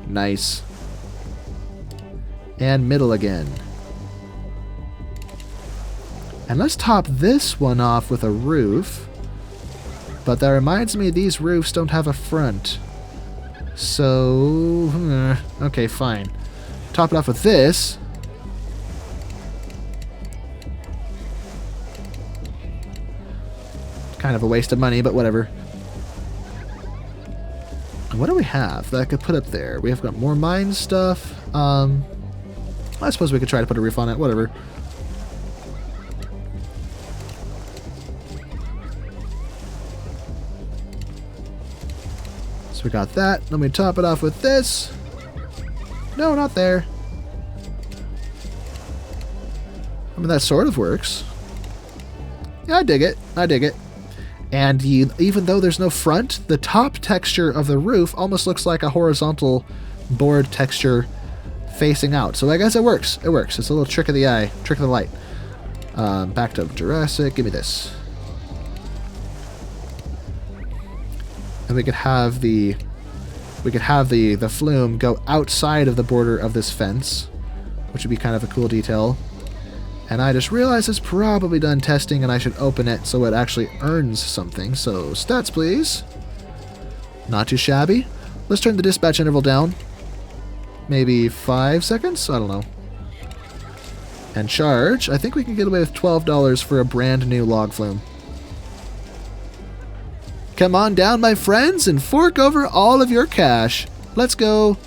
Speaker 1: Nice. And middle again. And let's top this one off with a roof. But that reminds me these roofs don't have a front. So... okay, fine. Top it off with this. Kind of a waste of money, but whatever. What do we have that I could put up there? We have got more mine stuff. I suppose we could try to put a roof on it. Whatever. So we got that. Then we top it off with this. No, not there. I mean, that sort of works. Yeah, I dig it. I dig it. And even though there's no front, the top texture of the roof almost looks like a horizontal board texture facing out. So I guess it works. It works. It's a little trick of the eye, trick of the light. Back to Jurassic. Give me this. And we could have the flume go outside of the border of this fence, which would be kind of a cool detail. And I just realized it's probably done testing and I should open it so it actually earns something. So stats, please. Not too shabby. Let's turn the dispatch interval down. Maybe 5 seconds? I don't know. And charge. I think we can get away with $12 for a brand new Log Flume. Come on down, my friends, and fork over all of your cash. Let's go.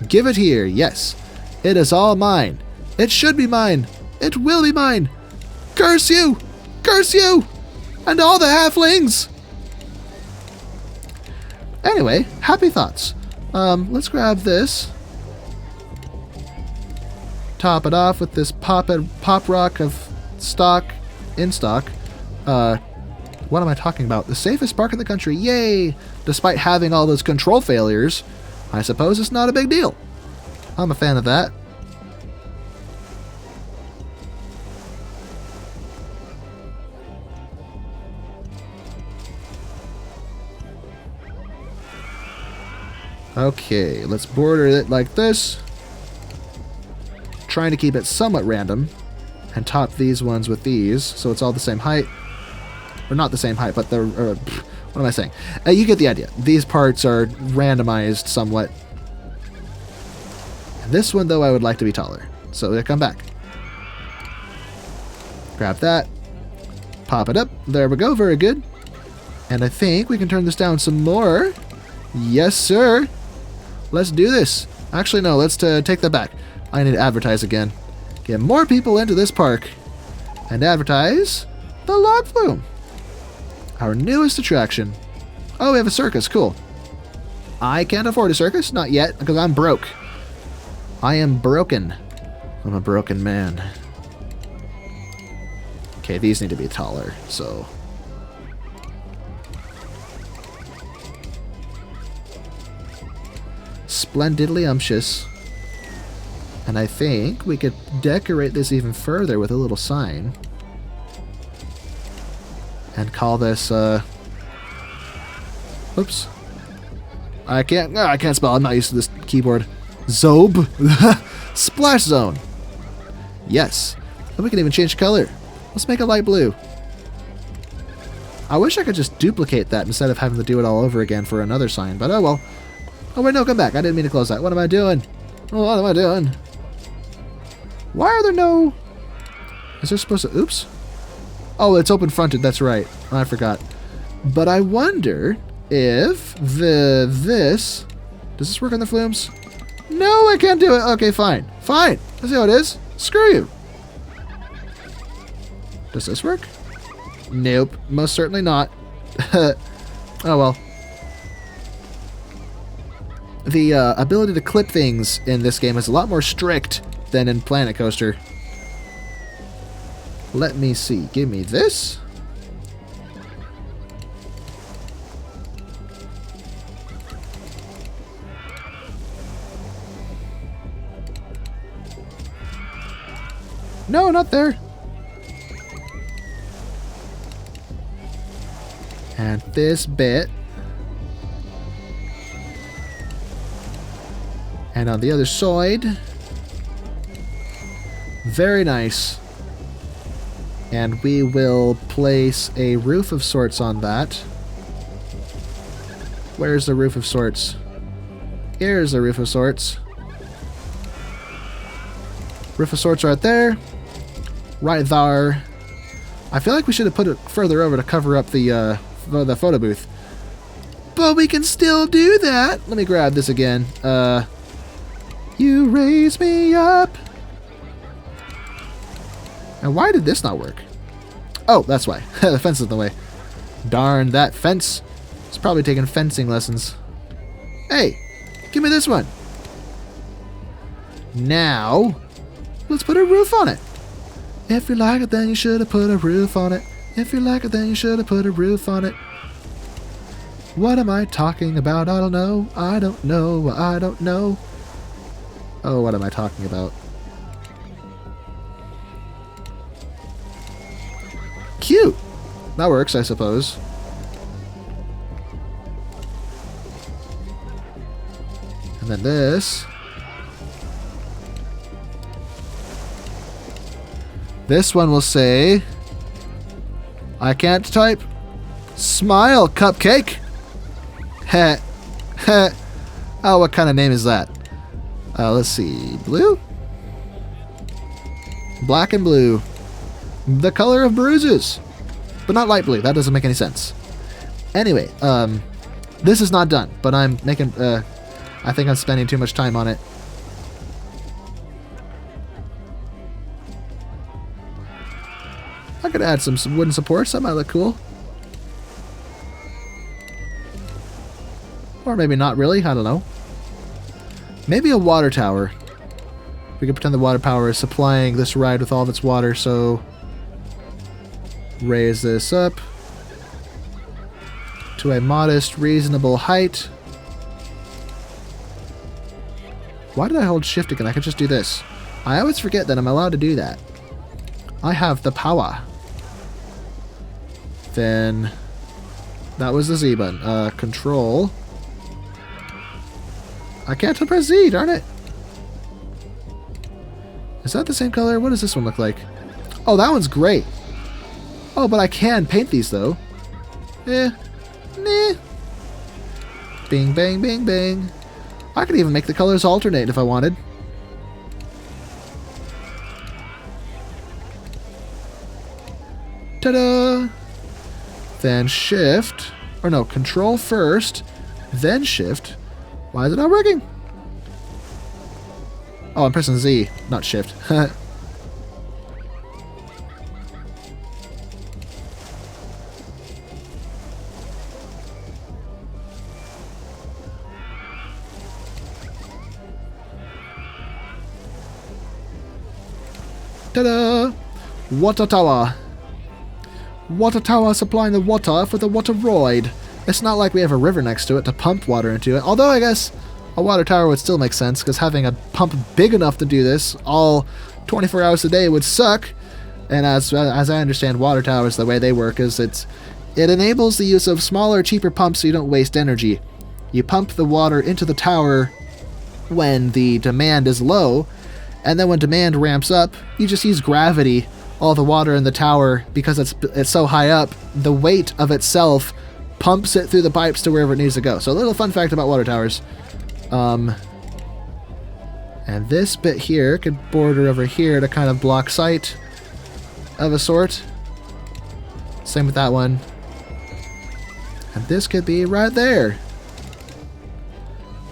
Speaker 1: Give it here. Yes. It is all mine. It should be mine. It will be mine. Curse you! Curse you! And all the halflings! Anyway, happy thoughts. Let's grab this. Top it off with this pop rock of stock, in stock. What What am I talking about? The safest park in the country. Yay! Despite having all those control failures, I suppose it's not a big deal. I'm a fan of that. Okay, let's border it like this. Trying to keep it somewhat random. And top these ones with these, so it's all the same height. Or not the same height, but the... what am I saying? You get the idea. These parts are randomized somewhat. This one, though, I would like to be taller. So they come back. Grab that. Pop it up. There we go. Very good. And I think we can turn this down some more. Yes, sir. Let's do this. Actually, no. Let's take that back. I need to advertise again. Get more people into this park. And advertise the Log Flume. Our newest attraction. Oh, we have a circus. Cool. I can't afford a circus. Not yet, because I'm broke. I am broken. I'm a broken man. Okay, these need to be taller, so... Splendidly umptious. And I think we could decorate this even further with a little sign. And call this, oops. I can't spell. I'm not used to this keyboard. Zobe. Splash Zone. Yes. And we can even change color. Let's make it light blue. I wish I could just duplicate that instead of having to do it all over again for another sign, but oh well. Oh wait, no, come back. I didn't mean to close that. What am I doing? What am I doing? Why are there no... Is there supposed to... Oops. Oh, it's open-fronted. That's right. I forgot. But I wonder if this... Does this work on the flumes? No, I can't do it. Okay, fine. Fine. That's how it is. Screw you. Does this work? Nope. Most certainly not. Oh, well. The ability to clip things in this game is a lot more strict than in Planet Coaster. Let me see. Give me this. No, not there. And this bit. And on the other side. Very nice. And we will place a roof of sorts on that. Where's the roof of sorts? Here's the roof of sorts. Roof of sorts right there. Right there. I feel like we should have put it further over to cover up the photo booth. But we can still do that. Let me grab this again. You raise me up. And why did this not work? Oh, that's why. The fence is in the way. Darn that fence. It's probably taking fencing lessons. Hey, give me this one. Now, let's put a roof on it. If you like it, then you should have put a roof on it. If you like it, then you should have put a roof on it. What am I talking about? I don't know. I don't know. I don't know. Oh, what am I talking about? Cute. That works, I suppose. And then this. This one will say, I can't type. Smile, cupcake. Heh. Heh. Oh, what kind of name is that? Let's see. Blue? Black and blue. The color of bruises. But not light blue. That doesn't make any sense. Anyway, this is not done, but I'm making, I think I'm spending too much time on it. I could add some wooden supports. That might look cool. Or maybe not really. I don't know. Maybe a water tower. We could pretend the water power is supplying this ride with all of its water, so... Raise this up. to a modest, reasonable height. Why did I hold shift again? I could just do this. I always forget that I'm allowed to do that. I have the power. Then that was the Z button. Control. I can't press Z, darn it. Is that the same color? What does this one look like? Oh, that one's great. Oh, but I can paint these, though. Nah. Bing, bang, bing, bang. I could even make the colors alternate if I wanted. Ta-da! Then shift. Or no, control first, then shift. Why is it not working? Oh, I'm pressing Z, not shift. Ta-da! Water tower. Water tower supplying the water for the wateroid. It's not like we have a river next to it to pump water into it. Although I guess a water tower would still make sense, because having a pump big enough to do this all 24 hours a day would suck. And as I understand water towers, the way they work is it enables the use of smaller, cheaper pumps so you don't waste energy. You pump the water into the tower when the demand is low, and then when demand ramps up, you just use gravity. All the water in the tower, because it's so high up, the weight of itself pumps it through the pipes to wherever it needs to go. So a little fun fact about water towers. And this bit here could border over here to kind of block sight of a sort. Same with that one. And this could be right there.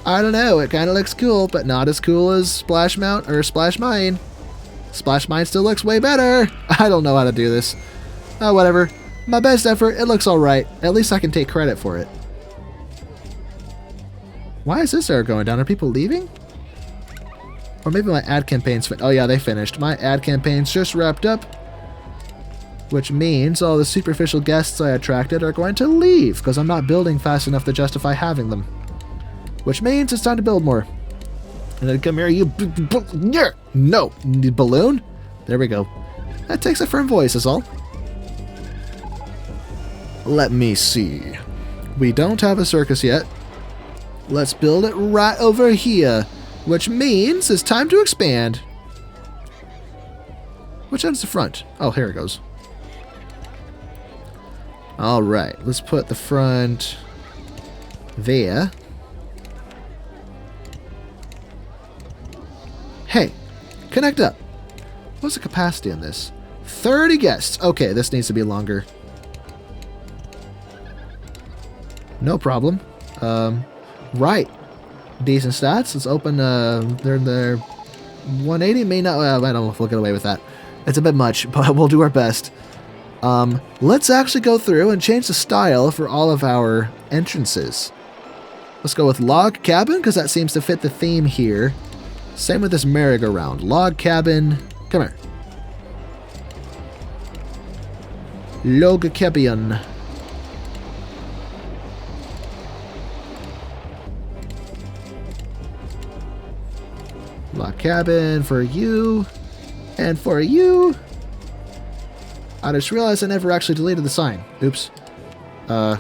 Speaker 1: I don't know, it kind of looks cool, but not as cool as Splash Mount or Splash Mine. Splash Mine still looks way better. I don't know how to do this. Oh, whatever. My best effort, it looks alright. At least I can take credit for it. Why is this arrow going down? Are people leaving? Or maybe my ad campaign's finished. Oh yeah, they finished. My ad campaign's just wrapped up. Which means all the superficial guests I attracted are going to leave, because I'm not building fast enough to justify having them. Which means it's time to build more. And then come here, you... No! Balloon? There we go. That takes a firm voice, is all. Let me see. We don't have a circus yet. Let's build it right over here. Which means it's time to expand. Which end's the front? Oh, here it goes. Alright, let's put the front there. Hey, connect up. What's the capacity on this? 30 guests. Okay, this needs to be longer. No problem. Right. Decent stats. Let's open, they're in their 180. May not, I don't know if we'll get away with that. It's a bit much, but we'll do our best. Let's actually go through and change the style for all of our entrances. Let's go with log cabin, because that seems to fit the theme here. Same with this merry-go-round. Log cabin. Come here. Log cabin. Log cabin for you. And for you. I just realized I never actually deleted the sign. Oops. Oh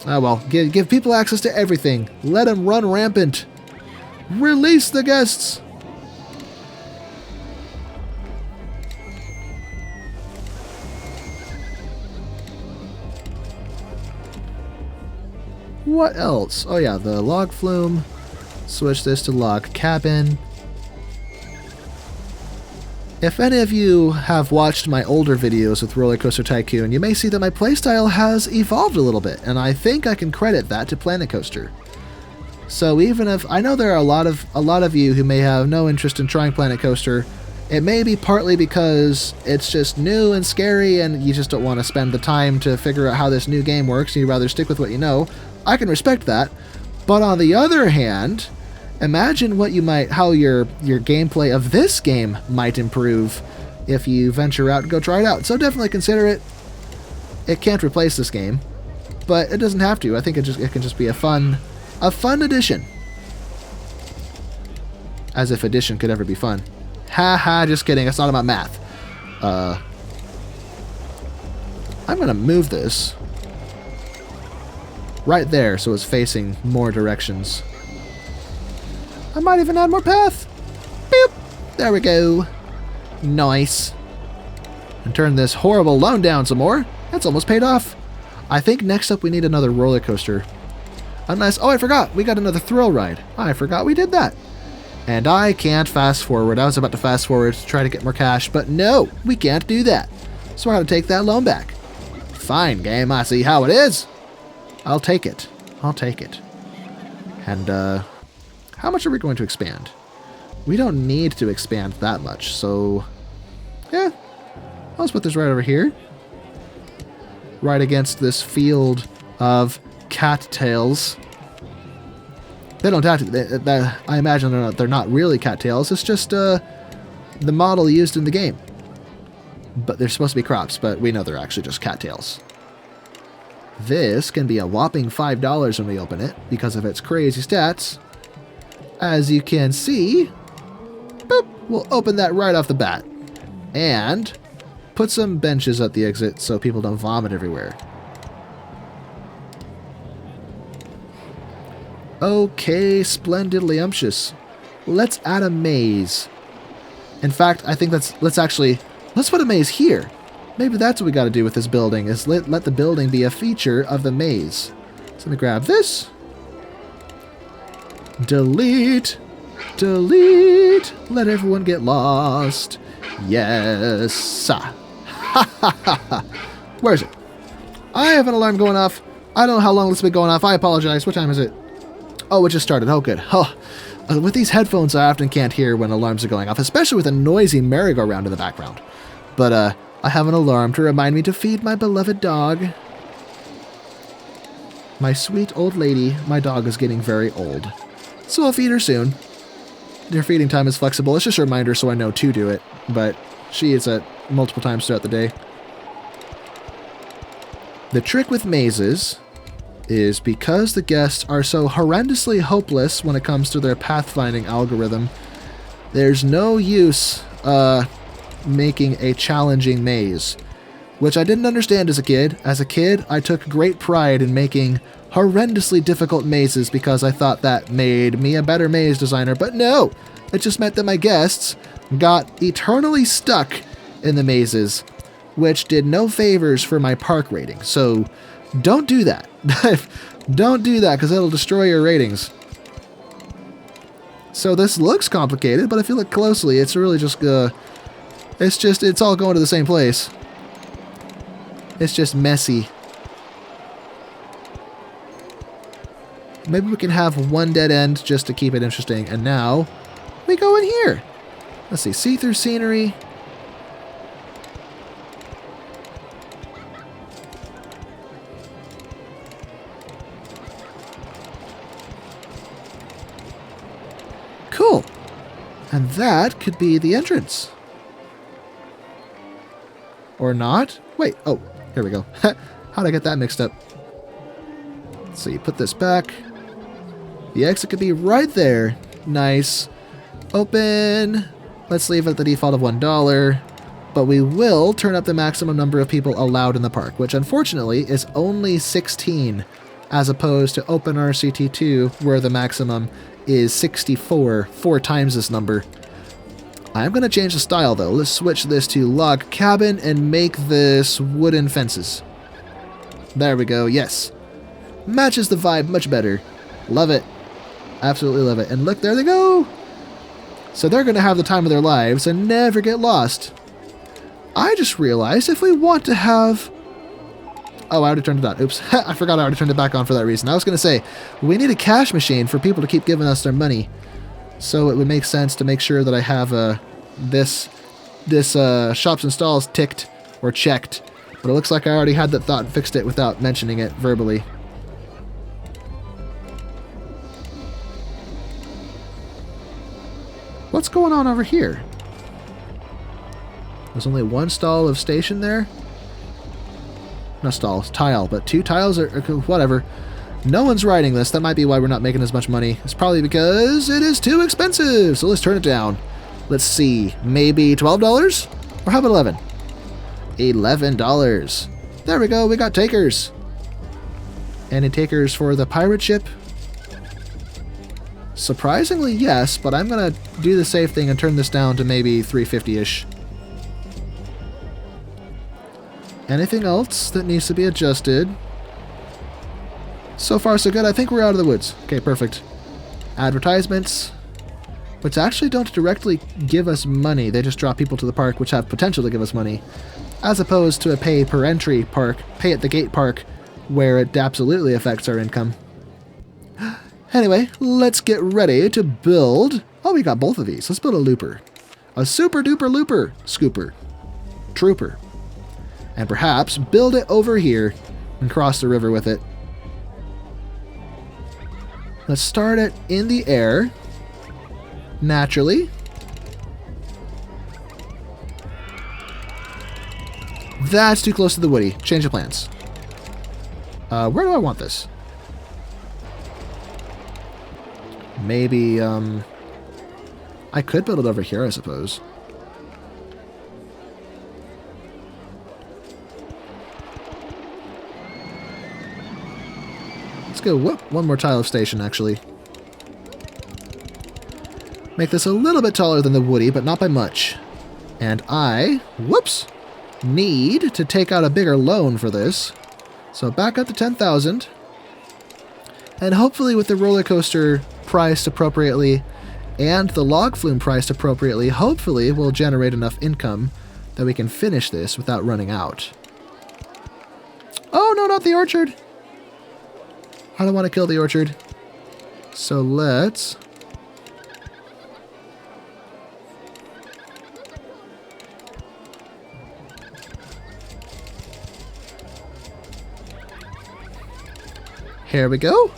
Speaker 1: well. Give people access to everything. Let them run rampant. Release the guests! What else? Oh yeah, the Log Flume. Switch this to Log Cabin. If any of you have watched my older videos with RollerCoaster Tycoon, you may see that my playstyle has evolved a little bit, and I think I can credit that to Planet Coaster. So even if I know there are a lot of you who may have no interest in trying Planet Coaster, it may be partly because it's just new and scary and you just don't want to spend the time to figure out how this new game works and you'd rather stick with what you know. I can respect that. But on the other hand, imagine how your gameplay of this game might improve if you venture out and go try it out. So definitely consider it. It can't replace this game. but it doesn't have to. I think it can just be a fun addition. As if addition could ever be fun. Ha, just kidding. It's not about math. I'm going to move this right there so it's facing more directions. I might even add more path. Boop. There we go. Nice. And turn this horrible loan down some more. That's almost paid off. I think next up we need another roller coaster. Unless, oh, I forgot. We got another thrill ride. I forgot we did that. And I can't fast forward. I was about to fast forward to try to get more cash, but no, we can't do that. So I got to take that loan back. Fine, game. I see how it is. I'll take it. I'll take it. And, how much are we going to expand? We don't need to expand that much, so... yeah. Let's put this right over here. Right against this field of cattails. They don't have to... I imagine they're not really cattails. It's just, the model used in the game. But they're supposed to be crops, but we know they're actually just cattails. This can be a whopping $5 when we open it, because of its crazy stats. As you can see, boop, we'll open that right off the bat. And put some benches at the exit so people don't vomit everywhere. Okay, splendidly umptious. Let's add a maze. In fact, I think let's put a maze here. Maybe that's what we got to do with this building, is let the building be a feature of the maze. So let me grab this. Delete. Delete. Let everyone get lost. Yes. Ha ha ha ha. Where is it? I have an alarm going off. I don't know how long this has been going off. I apologize. What time is it? Oh, it just started. Oh, good. Oh. With these headphones, I often can't hear when alarms are going off, especially with a noisy merry-go-round in the background. But, I have an alarm to remind me to feed my beloved dog. My sweet old lady, my dog is getting very old. So I'll feed her soon. Her feeding time is flexible. It's just a reminder so I know to do it. But she eats it multiple times throughout the day. The trick with mazes is because the guests are so horrendously hopeless when it comes to their pathfinding algorithm, there's no use making a challenging maze, which I didn't understand as a kid. As a kid, I took great pride in making horrendously difficult mazes because I thought that made me a better maze designer, but no! It just meant that my guests got eternally stuck in the mazes, which did no favors for my park rating. So don't do that. Don't do that, because it'll destroy your ratings. So this looks complicated, but if you look closely, it's really just, it's all going to the same place. It's just messy. Maybe we can have one dead end just to keep it interesting. And now, we go in here. Let's see, see-through scenery. Cool. And that could be the entrance. Or not? Wait, oh, here we go. How'd I get that mixed up? Let's see, put this back. The exit could be right there. Nice. Open. Let's leave it at the default of $1. But we will turn up the maximum number of people allowed in the park, which unfortunately is only 16, as opposed to OpenRCT2, where the maximum is 64, 4 times this number. I'm going to change the style, though. Let's switch this to log cabin and make this wooden fences. There we go, yes. Matches the vibe much better. Love it. Absolutely love it. And look, there they go! So they're going to have the time of their lives and never get lost. I just realized if we want to have... Oh, I already turned it on. Oops. I forgot I already turned it back on for that reason. I was going to say, we need a cash machine for people to keep giving us their money. So it would make sense to make sure that I have this shops and stalls ticked or checked. But it looks like I already had that thought and fixed it without mentioning it verbally. What's going on over here? There's only one stall of station there? No stalls, tile, but 2 tiles are whatever. No one's riding this. That might be why we're not making as much money. It's probably because it is too expensive. So let's turn it down. Let's see, maybe $12? Or how about 11? $11. There we go, we got takers. Any takers for the pirate ship? Surprisingly, yes, but I'm gonna do the safe thing and turn this down to maybe 350-ish. Anything else that needs to be adjusted? So far, so good. I think we're out of the woods. Okay, perfect. Advertisements, which actually don't directly give us money. They just draw people to the park, which have potential to give us money, as opposed to a pay per entry park, pay at the gate park, where it absolutely affects our income. Anyway, let's get ready to build. Oh, we got both of these. Let's build a looper. A super duper looper. Scooper. Trooper. And perhaps build it over here and cross the river with it. Let's start it in the air. Naturally. That's too close to the woody. Change of plans. Where do I want this? Maybe, I could build it over here, I suppose. Let's go, one more tile of station, actually. Make this a little bit taller than the woody, but not by much. And I, need to take out a bigger loan for this. So back up to 10,000. And hopefully with the roller coaster priced appropriately and the log flume priced appropriately, hopefully we'll generate enough income that we can finish this without running out. Oh no, not the orchard! I don't want to kill the orchard. So let's... Here we go.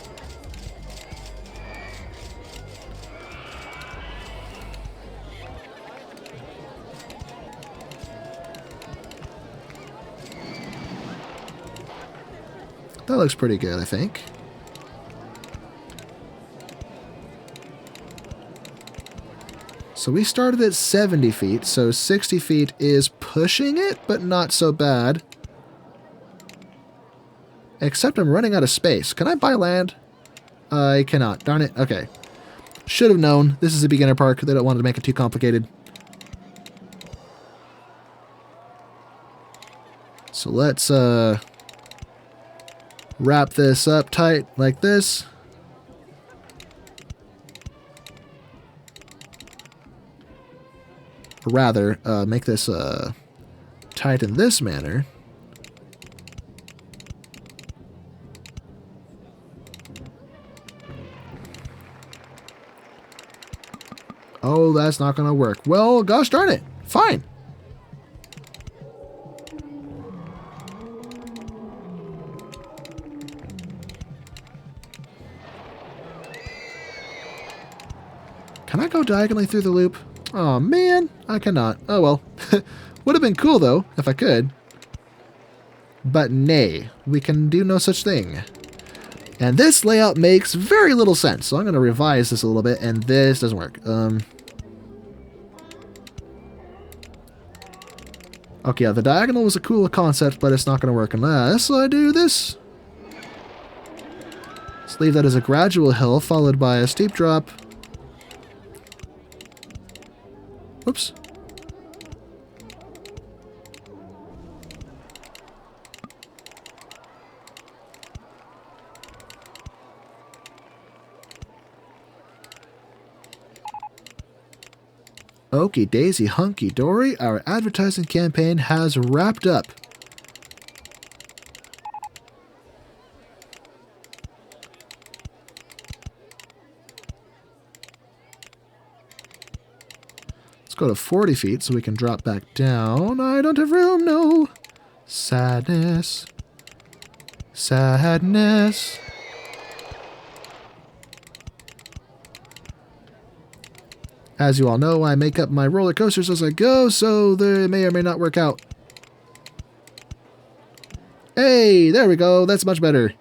Speaker 1: That looks pretty good, I think. So we started at 70 feet, so 60 feet is pushing it, but not so bad. Except I'm running out of space. Can I buy land? I cannot. Darn it. Okay. Should have known. This is a beginner park. They don't want to make it too complicated. So let's wrap this up tight like this. Or rather, make this tight in this manner. Oh, that's not going to work. Well, gosh darn it. Fine. Can I go diagonally through the loop? Oh, man. I cannot. Oh, well. Would have been cool, though, if I could. But nay, we can do no such thing. And this layout makes very little sense, so I'm going to revise this a little bit, and this doesn't work. Okay, yeah, the diagonal was a cool concept, but it's not going to work unless I do this. Let's leave that as a gradual hill, followed by a steep drop. Whoops. Okie daisy hunky dory, our advertising campaign has wrapped up. Let's go to 40 feet so we can drop back down. I don't have room, no. Sadness. Sadness. As you all know, I make up my roller coasters as I go, so they may or may not work out. Hey, there we go. That's much better.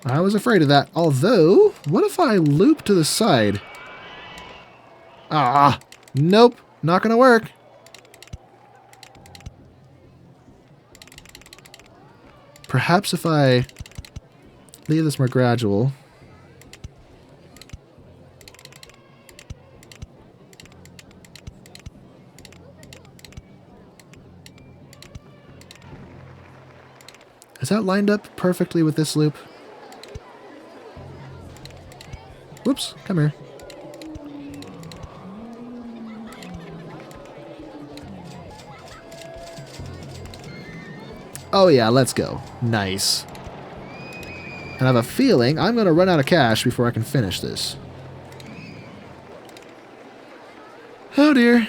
Speaker 1: I was afraid of that. Although, what if I loop to the side? Ah, nope. Not going to work. Perhaps if I leave this more gradual. Is that lined up perfectly with this loop? Whoops, come here. Oh yeah, let's go. Nice. And I have a feeling I'm going to run out of cash before I can finish this. Oh dear.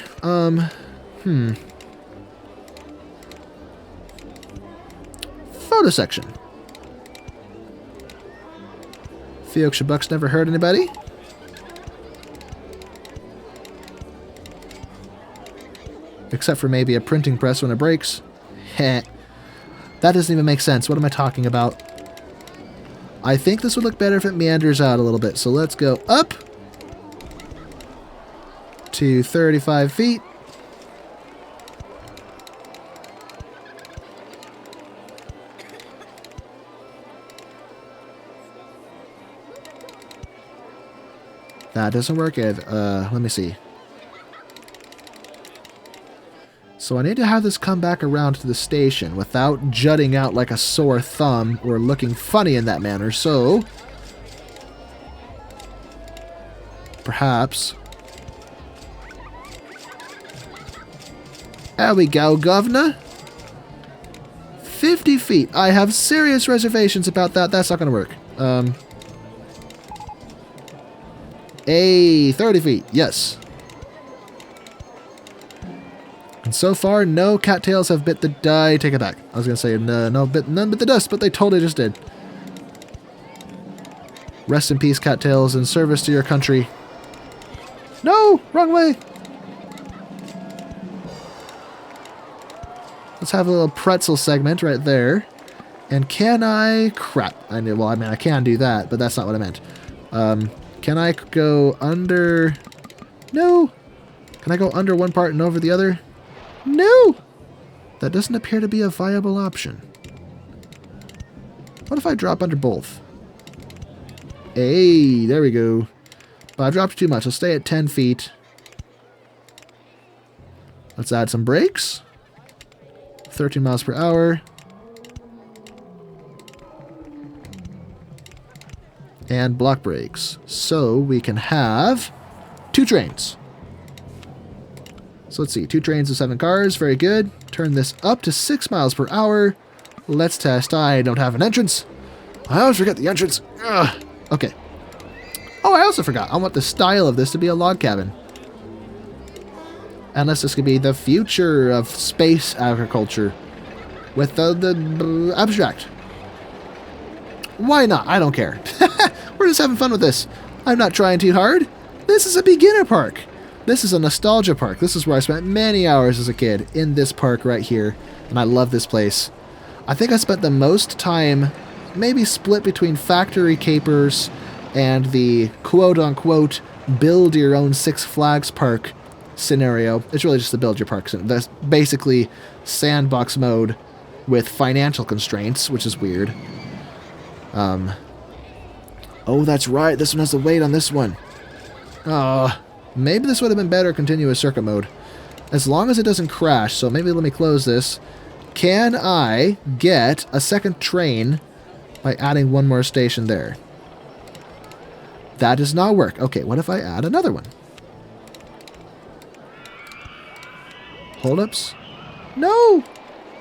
Speaker 1: Photo section. Feoksha Bucks never hurt anybody. Except for maybe a printing press when it breaks. Heh. That doesn't even make sense. What am I talking about? I think this would look better if it meanders out a little bit. So let's go up to 35 feet. That doesn't work. Let me see. So I need to have this come back around to the station without jutting out like a sore thumb or looking funny in that manner. So perhaps. There we go, governor. 50 feet. I have serious reservations about that. That's not going to work. 30 feet. Yes. And so far, no cattails have bit the die. Take it back. I was going to say none bit the dust, but they totally just did. Rest in peace, cattails, in service to your country. No! Wrong way! Let's have a little pretzel segment right there. And can I... Crap. I mean, I can do that, but that's not what I meant. Can I go under... No! Can I go under one part and over the other? No! That doesn't appear to be a viable option. What if I drop under both? Hey, there we go. But I dropped too much. I'll stay at 10 feet. Let's add some brakes. 13 miles per hour. And block brakes. So we can have 2 trains. So let's see, 2 trains of 7 cars, very good. Turn this up to 6 miles per hour. Let's test. I don't have an entrance. I always forget the entrance. Ugh. Okay. Oh, I also forgot. I want the style of this to be a log cabin. Unless this could be the future of space agriculture with the abstract. Why not? I don't care. We're just having fun with this. I'm not trying too hard. This is a beginner park. This is a nostalgia park. This is where I spent many hours as a kid, in this park right here. And I love this place. I think I spent the most time, maybe split between Factory Capers and the quote-unquote build your own Six Flags park scenario. It's really just the build your park. That's basically sandbox mode with financial constraints, which is weird. Oh, that's right. This one has the weight on this one. Maybe this would have been better continuous circuit mode. As long as it doesn't crash. So maybe let me close this. Can I get a second train by adding one more station there? That does not work. Okay, what if I add another one? Hold-ups? No!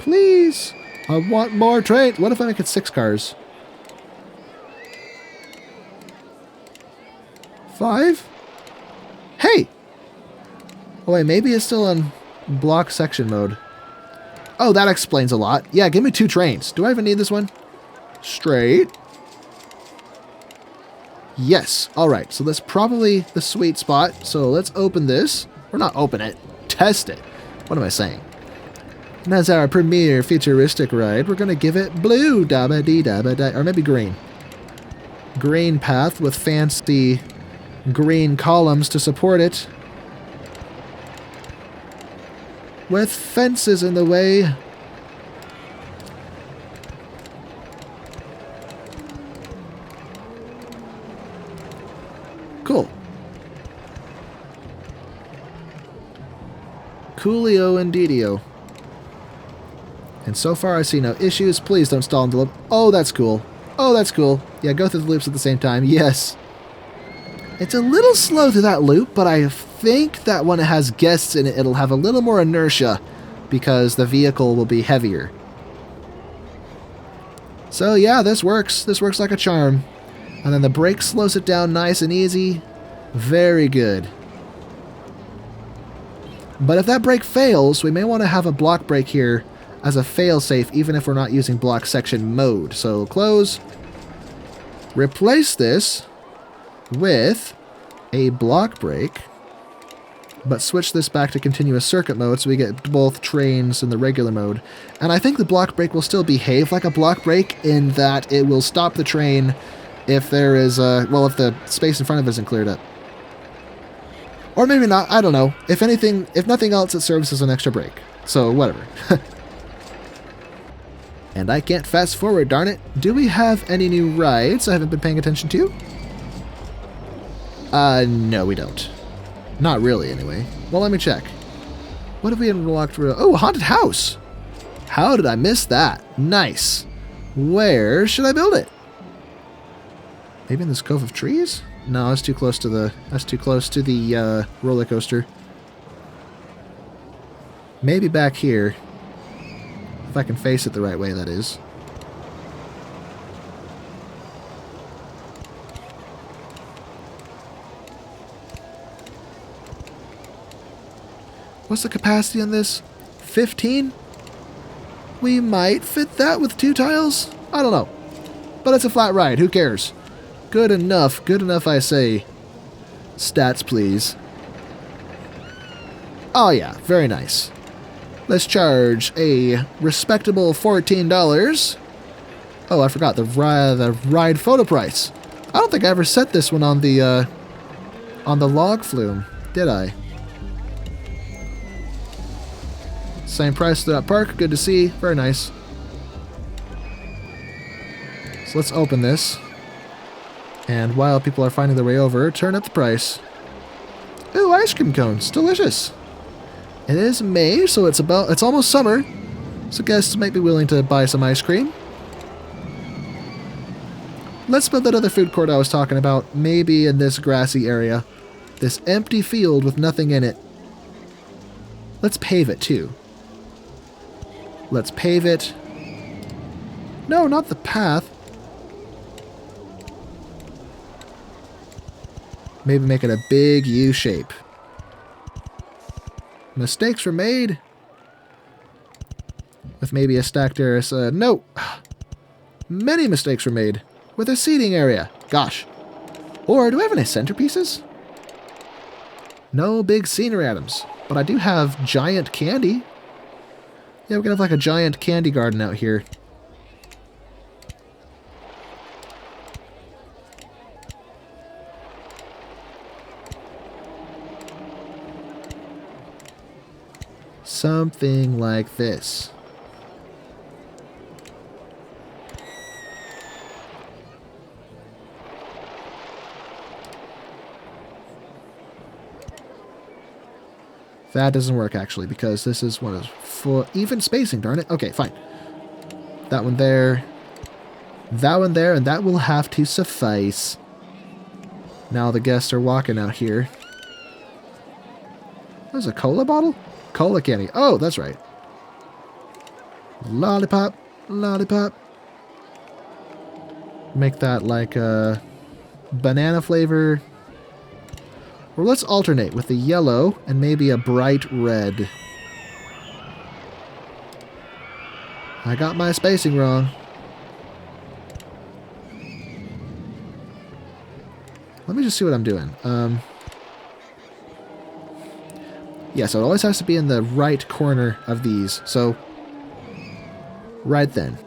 Speaker 1: Please! I want more train. What if I make it 6 cars? 5? Hey! Oh wait, maybe it's still on block section mode. Oh, that explains a lot. Yeah, give me 2 trains. Do I even need this one? Straight. Yes. All right. So that's probably the sweet spot. So let's open this. Or not open it. Test it. What am I saying? And as our premier futuristic ride, we're going to give it blue. Da-ba-dee-da-ba-da. Or maybe green. Green path with fancy green columns to support it. With fences in the way. Cool. Coolio and Didio. And so far I see no issues. Please don't stall in the loop. Oh, that's cool. Oh, that's cool. Yeah, go through the loops at the same time. Yes. It's a little slow through that loop, but I think that when it has guests in it, it'll have a little more inertia because the vehicle will be heavier. So yeah, this works. This works like a charm. And then the brake slows it down nice and easy. Very good. But if that brake fails, we may want to have a block brake here as a fail-safe, even if we're not using block section mode. So close. Replace this with a block brake, but switch this back to continuous circuit mode so we get both trains in the regular mode. And I think the block brake will still behave like a block brake in that it will stop the train if there is well, if the space in front of it isn't cleared up. Or maybe not, I don't know. If anything, if nothing else, it serves as an extra brake. So, whatever. And I can't fast forward, darn it. Do we have any new rides I haven't been paying attention to? No, we don't. Not really, anyway. Well, let me check. What have we unlocked? Oh, haunted house! How did I miss that? Nice. Where should I build it? Maybe in this cove of trees? No, that's too close to the. That's too close to the roller coaster. Maybe back here, if I can face it the right way. That is. What's the capacity on this? 15? We might fit that with 2 tiles? I don't know. But it's a flat ride. Who cares? Good enough. Good enough, I say. Stats, please. Oh, yeah. Very nice. Let's charge a respectable $14. Oh, I forgot the ride photo price. I don't think I ever set this one on the Log Flume, did I? Same price to that park. Good to see. Very nice. So let's open this. And while people are finding their way over, turn up the price. Ooh, ice cream cones. Delicious. It is May, so it's almost summer. So guests might be willing to buy some ice cream. Let's build that other food court I was talking about. Maybe in this grassy area. This empty field with nothing in it. Let's pave it too. Let's pave it. No, not the path. Maybe make it a big U shape. Mistakes were made. With maybe a stacked area. No. Many mistakes were made. With a seating area. Gosh. Or do I have any centerpieces? No big scenery items. But I do have giant candy. Yeah, we can have like a giant candy garden out here. Something like this. That doesn't work actually because this is one of for even spacing, darn it. Okay, fine. That one there. That one there, and that will have to suffice. Now the guests are walking out here. There's a cola bottle? Cola candy. Oh, that's right. Lollipop. Lollipop. Make that like a banana flavor. Or let's alternate with the yellow and maybe a bright red. I got my spacing wrong. Let me just see what I'm doing. Yeah, so it always has to be in the right corner of these. So, right then.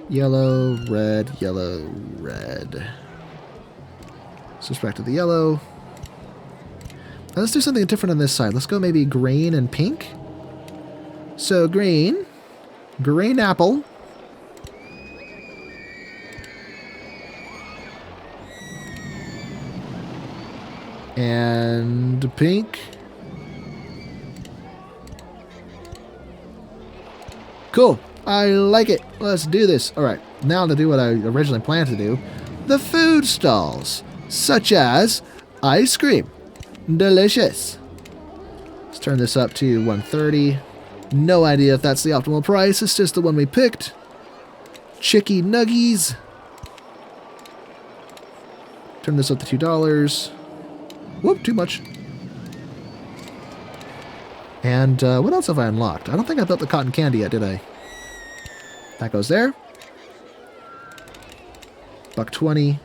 Speaker 1: Yellow, red, yellow, red. Switch back to the yellow. Now let's do something different on this side. Let's go maybe green and pink. So green, green apple. And pink. Cool. I like it. Let's do this. All right. Now to do what I originally planned to do. The food stalls, such as ice cream. Delicious. Let's turn this up to 130. No idea if that's the optimal price. It's just the one we picked. Chicky nuggies. Turn this up to $2. Whoop, too much. And what else have I unlocked? I don't think I built the cotton candy yet, did I? That goes there. $1.20.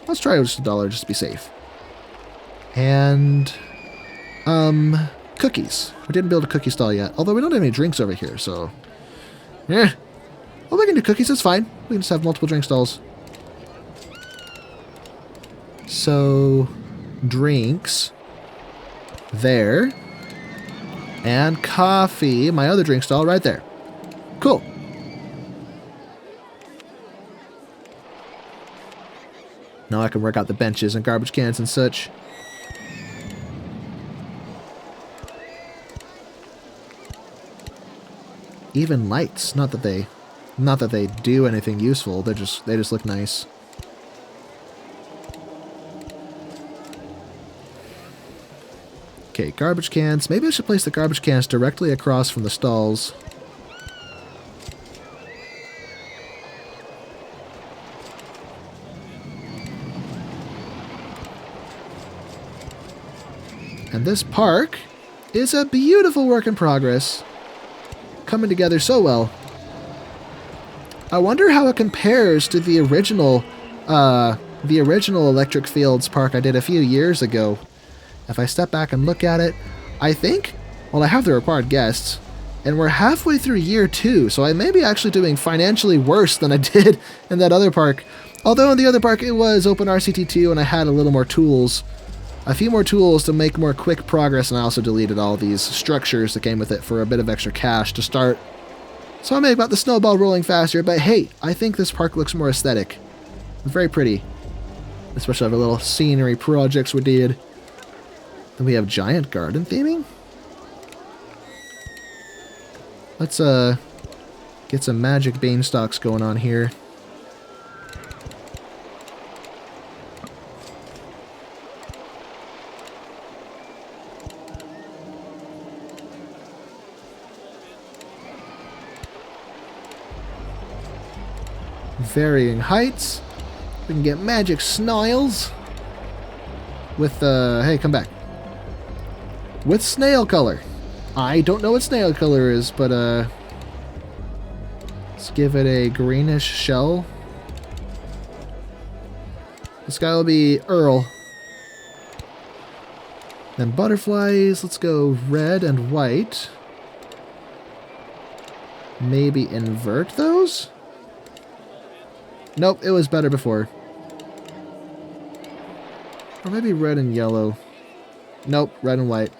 Speaker 1: Let's try just $1 just to be safe. And cookies. We didn't build a cookie stall yet, although we don't have any drinks over here, so well, we can do cookies, it's fine. We can just have multiple drink stalls. So drinks there, and coffee, my other drink stall right there. Cool. Now I can work out the benches and garbage cans and such. Even lights, not that they do anything useful, they just look nice. Okay, garbage cans. Maybe I should place the garbage cans directly across from the stalls. And this park is a beautiful work in progress. Coming together so well. I wonder how it compares to the original Electric Fields park I did a few years ago. If I step back and look at it, I think, well, I have the required guests, and we're halfway through year 2, so I may be actually doing financially worse than I did in that other park. Although in the other park it was OpenRCT2 and I had a little more tools. A few more tools to make more quick progress, and I also deleted all these structures that came with it for a bit of extra cash to start. So I may have got the snowball rolling faster, but hey, I think this park looks more aesthetic. It's very pretty. Especially all the little scenery projects we did. Then we have giant garden theming. Let's get some magic beanstalks going on here. Varying heights. We can get magic sniles with hey, come back. With snail color. I don't know what snail color is, but let's give it a greenish shell. This guy will be Earl. Then butterflies, let's go red and white. Maybe invert those? Nope, it was better before. Or maybe red and yellow. Nope, red and white.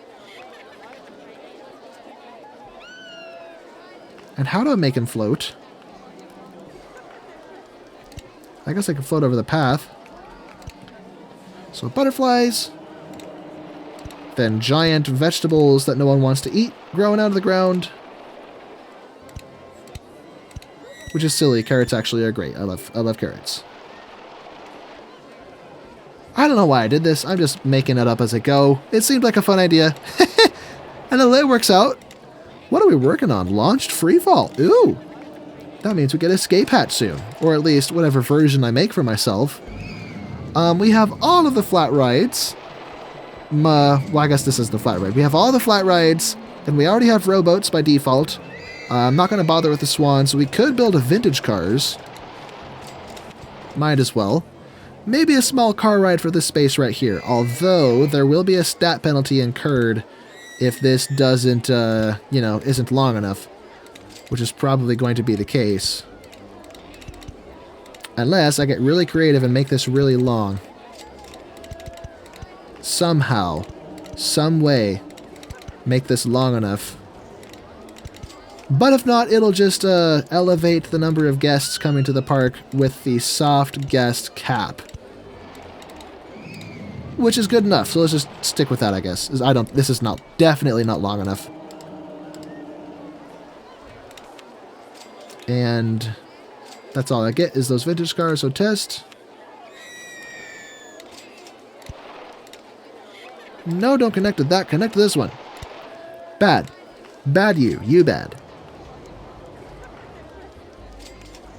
Speaker 1: And how do I make him float? I guess I can float over the path. So butterflies. Then giant vegetables that no one wants to eat growing out of the ground. Which is silly. Carrots actually are great. I love carrots. I don't know why I did this. I'm just making it up as I go. It seemed like a fun idea. And it works out. What are we working on? Launched freefall. Ooh. That means we get escape hatch soon. Or at least whatever version I make for myself. We have all of the flat rides. Well, I guess this is the flat ride. We have all the flat rides. And we already have rowboats by default. I'm not going to bother with the swans. So we could build a vintage cars. Might as well. Maybe a small car ride for this space right here, although there will be a stat penalty incurred if this doesn't, isn't long enough, which is probably going to be the case. Unless I get really creative and make this really long. Somehow, some way, make this long enough. But if not, it'll just elevate the number of guests coming to the park with the soft guest cap. Which is good enough, so let's just stick with that, I guess. This is definitely not long enough. And that's all I get is those vintage cars, so test. No, don't connect to that, connect to this one. Bad. Bad you bad.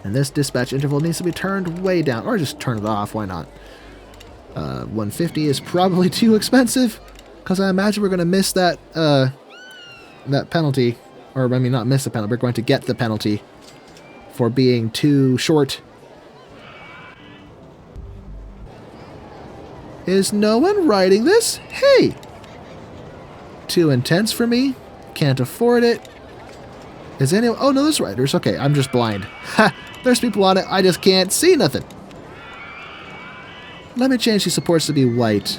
Speaker 1: And this dispatch interval needs to be turned way down, or just turn it off, why not? 150 is probably too expensive, because I imagine we're going to miss that penalty, or I mean not miss the penalty, we're going to get the penalty for being too short. Is no one riding this? Hey! Too intense for me? Can't afford it. Is anyone... Oh no, there's riders. Okay, I'm just blind. Ha! There's people on it, I just can't see nothing. Let me change these supports to be white.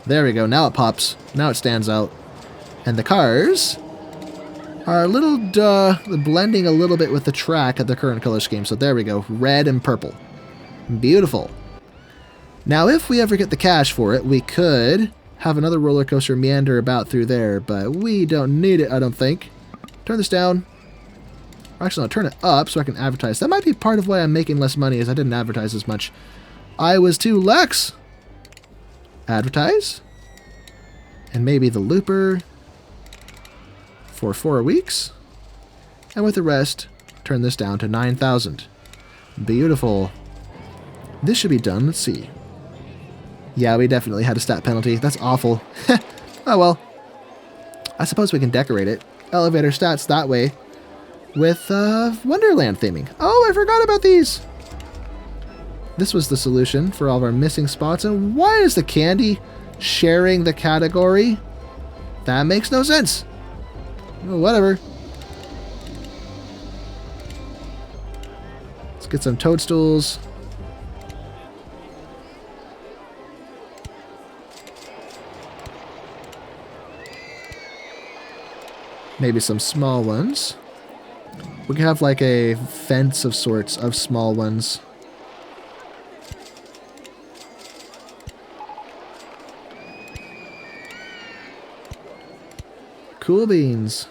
Speaker 1: There we go, now it pops. Now it stands out. And the cars are a little, blending a little bit with the track at the current color scheme. So there we go, red and purple. Beautiful. Now if we ever get the cash for it, we could have another roller coaster meander about through there, but we don't need it, I don't think. Turn this down. Actually, I'll turn it up so I can advertise. That might be part of why I'm making less money, is I didn't advertise as much. I was too lax. Advertise. And maybe the looper for 4 weeks. And with the rest, turn this down to 9,000. Beautiful. This should be done. Let's see. Yeah, we definitely had a stat penalty. That's awful. Oh well. I suppose we can decorate it. Elevator stats that way. With Wonderland theming. Oh, I forgot about these. This was the solution for all of our missing spots. And why is the candy sharing the category? That makes no sense. Oh, whatever. Let's get some toadstools. Maybe some small ones. We can have like a fence of sorts of small ones. Cool beans.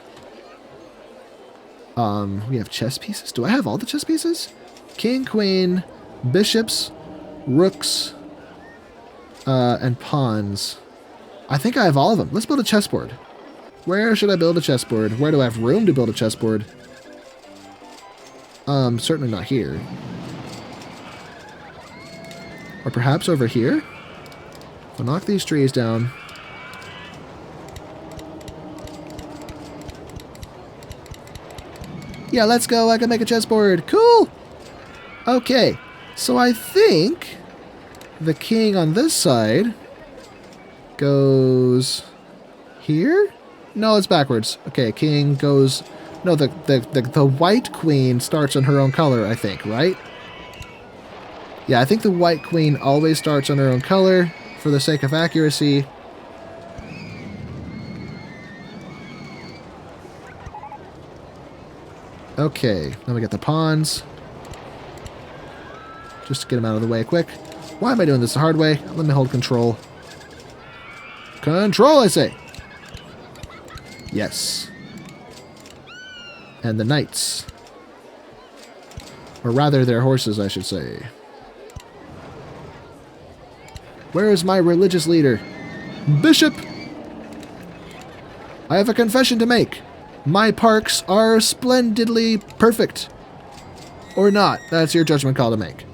Speaker 1: We have chess pieces. Do I have all the chess pieces? King, queen, bishops, rooks, and pawns. I think I have all of them. Let's build a chessboard. Where should I build a chessboard? Where do I have room to build a chessboard? Certainly not here. Or perhaps over here? I'll knock these trees down. Yeah, let's go. I can make a chessboard. Cool! Okay, so I think the king on this side goes here? No, it's backwards. Okay, king goes... No, the white queen starts on her own color, I think, right? Yeah, I think the white queen always starts on her own color for the sake of accuracy. Okay, now we got the pawns. Just to get them out of the way quick. Why am I doing this the hard way? Let me hold control. Control, I say! Yes. And the knights. Or rather, their horses, I should say. Where is my religious leader? Bishop! I have a confession to make. My parks are splendidly perfect. Or not. That's your judgment call to make.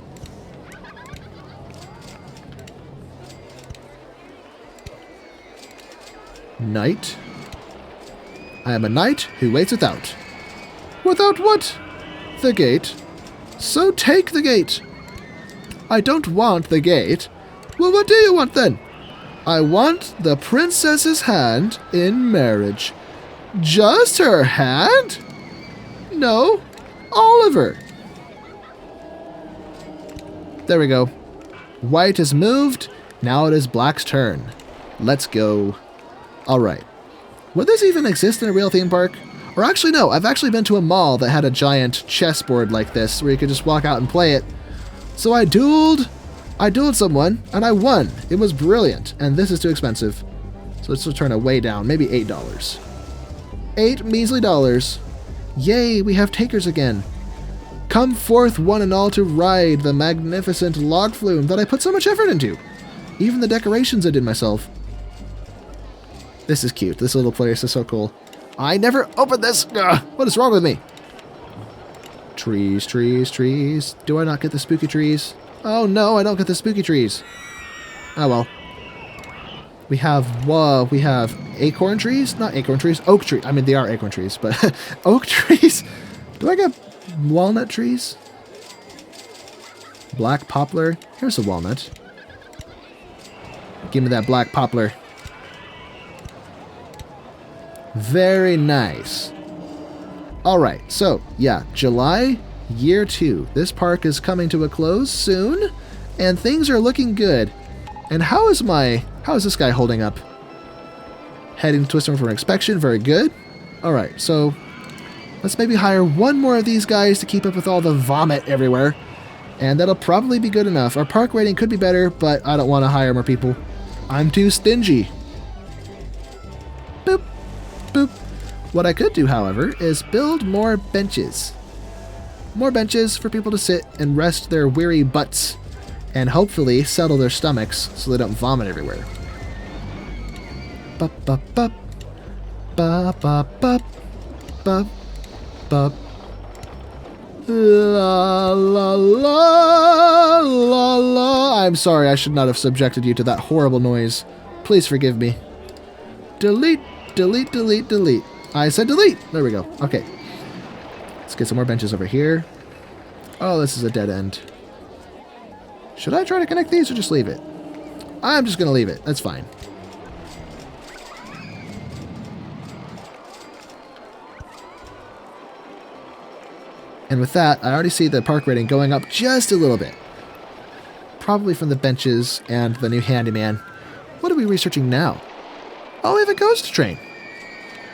Speaker 1: Knight. I am a knight who waits without. Without what? The gate. So take the gate. I don't want the gate. Well, what do you want then? I want the princess's hand in marriage. Just her hand? No, Oliver. There we go. White is moved. Now it is Black's turn. Let's go. All right. Would this even exist in a real theme park? Or actually, no. I've actually been to a mall that had a giant chessboard like this where you could just walk out and play it. So I dueled someone, and I won. It was brilliant, and this is too expensive. So let's turn it way down, maybe $8. 8 measly dollars. Yay, we have takers again. Come forth one and all to ride the magnificent Log Flume that I put so much effort into. Even the decorations I did myself. This is cute. This little place is so cool. I never opened this. Ugh, what is wrong with me? Trees, trees, trees. Do I not get the spooky trees? Oh no, I don't get the spooky trees. Oh well. We have acorn trees? Not acorn trees, oak trees. I mean, they are acorn trees, but oak trees? Do I get walnut trees? Black poplar. Here's a walnut. Give me that black poplar. Very nice. Alright, so, yeah, July, year 2. This park is coming to a close soon, and things are looking good. And how is this guy holding up? Heading to Twister for inspection, very good. Alright, so let's maybe hire one more of these guys to keep up with all the vomit everywhere. And that'll probably be good enough. Our park rating could be better, but I don't want to hire more people. I'm too stingy. Boop, boop. What I could do, however, is build more benches. More benches for people to sit and rest their weary butts and hopefully settle their stomachs so they don't vomit everywhere. Bup, bup, bup. Bup, bup, bup. Bup, bup. La, la, la, la, la. I'm sorry, I should not have subjected you to that horrible noise. Please forgive me. Delete, delete, delete, delete. I said delete. There we go. Okay. Let's get some more benches over here. Oh, this is a dead end. Should I try to connect these or just leave it? I'm just going to leave it. That's fine. And with that, I already see the park rating going up just a little bit. Probably from the benches and the new handyman. What are we researching now? Oh, we have a ghost train.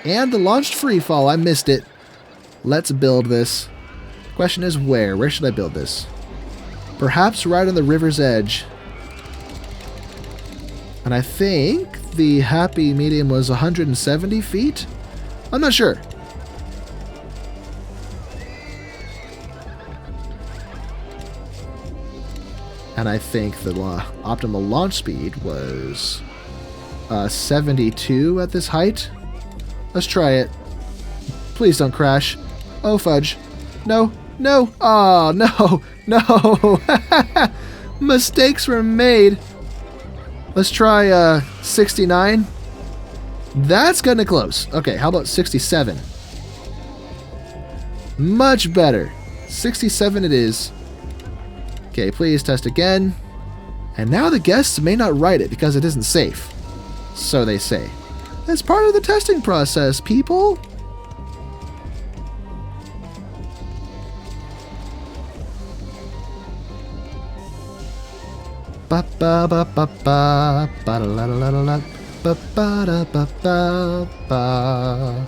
Speaker 1: And the launched free fall. I missed it. Let's build this. Question is where? Where should I build this? Perhaps right on the river's edge. And I think the happy medium was 170 feet? I'm not sure. And I think the optimal launch speed was 72 at this height. Let's try it. Please don't crash. Oh, fudge. No, no. Oh, no, no. Mistakes were made. Let's try 69. That's kind of close. Okay, how about 67? Much better. 67 it is. Okay, please test again. And now the guests may not ride it because it isn't safe. So they say. It's part of the testing process, people. Ba ba ba ba ba ba la la la la ba ba da ba ba ba.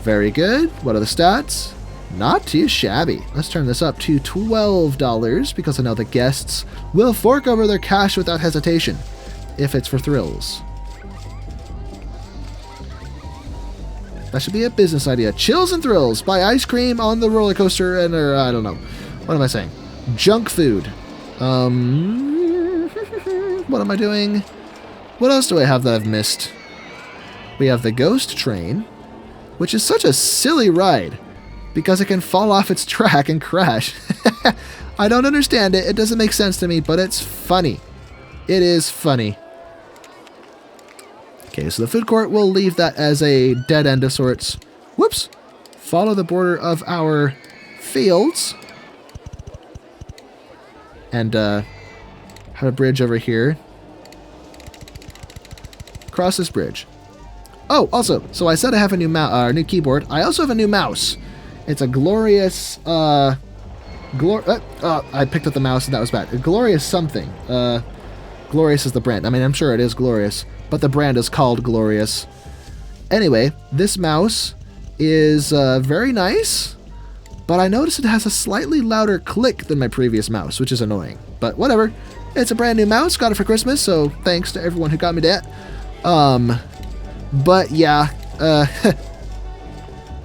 Speaker 1: Very good. What are the stats? Not too shabby. Let's turn this up to $12 because I know the guests will fork over their cash without hesitation if it's for thrills. That should be a business idea. Chills and thrills. Buy ice cream on the roller coaster and, or I don't know. What am I saying? Junk food. What am I doing? What else do I have that I've missed? We have the ghost train, which is such a silly ride because it can fall off its track and crash. I don't understand it. It doesn't make sense to me, but it's funny. It is funny. Okay, so the food court, we'll leave that as a dead end of sorts. Whoops. Follow the border of our fields. and have a bridge over here. Cross this bridge. Oh, also, so I said I have a new keyboard. I also have a new mouse. It's a glorious, I picked up the mouse and that was bad. A glorious something. Glorious is the brand. I mean, I'm sure it is glorious, but the brand is called Glorious. Anyway, this mouse is very nice, but I noticed it has a slightly louder click than my previous mouse, which is annoying. But whatever. It's a brand new mouse. Got it for Christmas, so thanks to everyone who got me that. But yeah,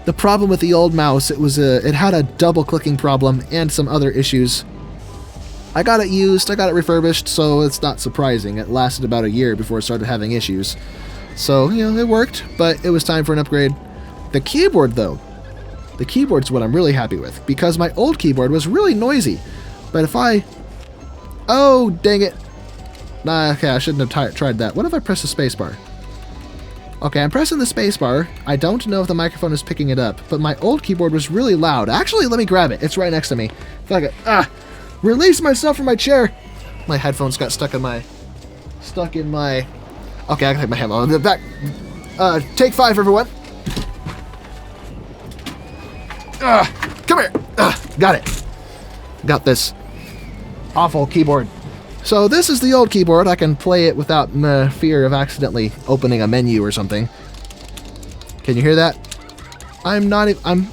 Speaker 1: the problem with the old mouse, it had a double clicking problem and some other issues. I got it used, I got it refurbished, so it's not surprising. It lasted about a year before it started having issues. So, you know, it worked, but it was time for an upgrade. The keyboard, though, the keyboard's what I'm really happy with, because my old keyboard was really noisy. But if I... Oh, dang it. Nah, okay, I shouldn't have tried that. What if I press the spacebar? Okay, I'm pressing the spacebar. I don't know if the microphone is picking it up, but my old keyboard was really loud. Actually, let me grab it. It's right next to me. Release myself from my chair. My headphones got stuck in my... Okay, I can take my headphones back. Take 5, everyone. Come here. Got it. Got this awful keyboard. So this is the old keyboard. I can play it without fear of accidentally opening a menu or something. Can you hear that? I'm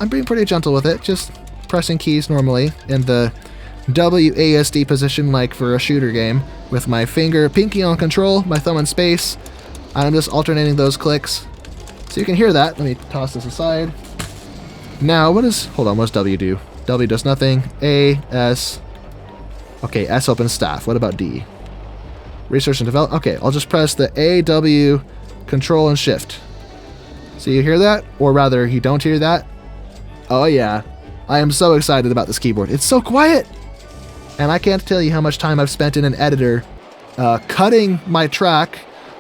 Speaker 1: being pretty gentle with it, just pressing keys normally in the WASD position like for a shooter game, with my pinky on control, my thumb in space. I'm just alternating those clicks. So you can hear that. Let me toss this aside. Now, hold on, what's W do? W does nothing. A, S. Okay, S opens staff. What about D? Research and develop. Okay, I'll just press the A, W, Control, and Shift. So you hear that? Or rather, you don't hear that? Oh yeah. I am so excited about this keyboard. It's so quiet! And I can't tell you how much time I've spent in an editor cutting my track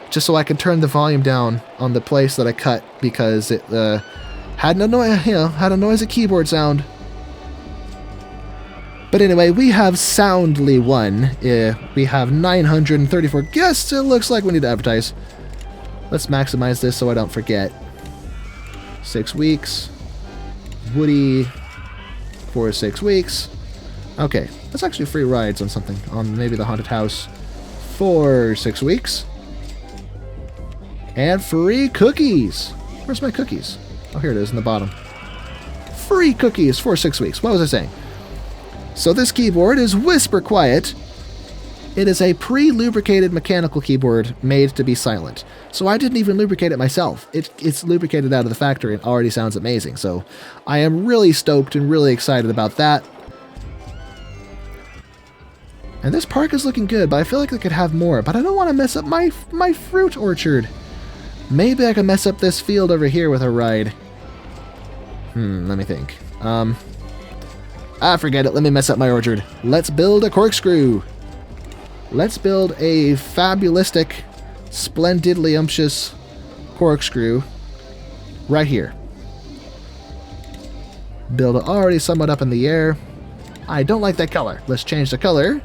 Speaker 1: just so I can turn the volume down on the place that I cut, because it had a noisy keyboard sound. But anyway, we have soundly won. We have 934 guests. It looks like we need to advertise. Let's maximize this so I don't forget. 6 weeks. Woody for 6 weeks. Okay, that's actually free rides on something. On maybe the haunted house for 6 weeks. And free cookies. Where's my cookies? Oh, here it is in the bottom. Free cookies for 6 weeks. What was I saying? So this keyboard is whisper quiet. It is a pre-lubricated mechanical keyboard made to be silent. So I didn't even lubricate it myself. It's lubricated out of the factory and already sounds amazing. So I am really stoked and really excited about that. And this park is looking good, but I feel like I could have more. But I don't want to mess up my fruit orchard. Maybe I can mess up this field over here with a ride. Let me think. Forget it. Let me mess up my orchard. Let's build a corkscrew. Let's build a fabulistic, splendidly umptious corkscrew right here. Build it already somewhat up in the air. I don't like that color. Let's change the color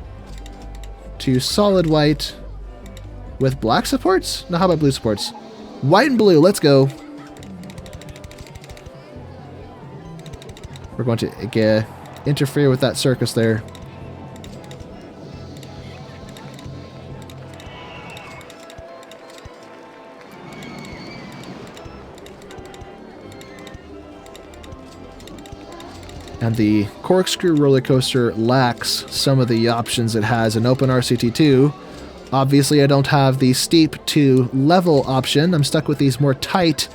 Speaker 1: to solid white with black supports? No, how about blue supports? White and blue. Let's go. We're going to interfere with that circus there. And the corkscrew roller coaster lacks some of the options it has in OpenRCT2. Obviously, I don't have the steep to level option. I'm stuck with these more tight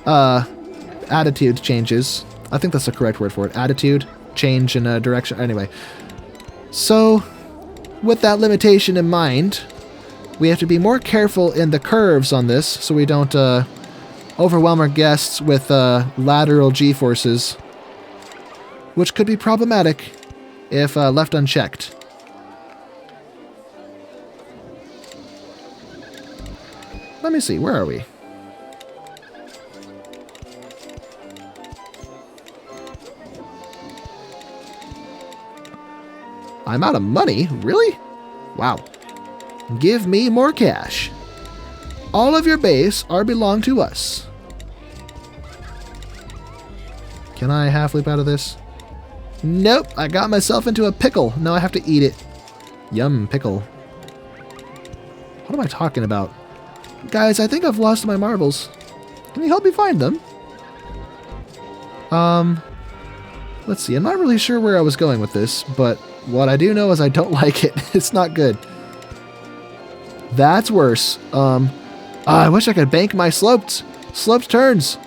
Speaker 1: attitude changes. I think that's the correct word for it. Attitude, change in a direction. Anyway, so with that limitation in mind, we have to be more careful in the curves on this so we don't overwhelm our guests with lateral G-forces, which could be problematic if left unchecked. Let me see, where are we? I'm out of money? Really? Wow. Give me more cash. All of your base are belong to us. Can I half loop out of this? Nope, I got myself into a pickle. Now I have to eat it. Yum, pickle. What am I talking about? Guys, I think I've lost my marbles. Can you help me find them? Let's see. I'm not really sure where I was going with this, but what I do know is I don't like it. It's not good. That's worse. I wish I could bank my sloped turns.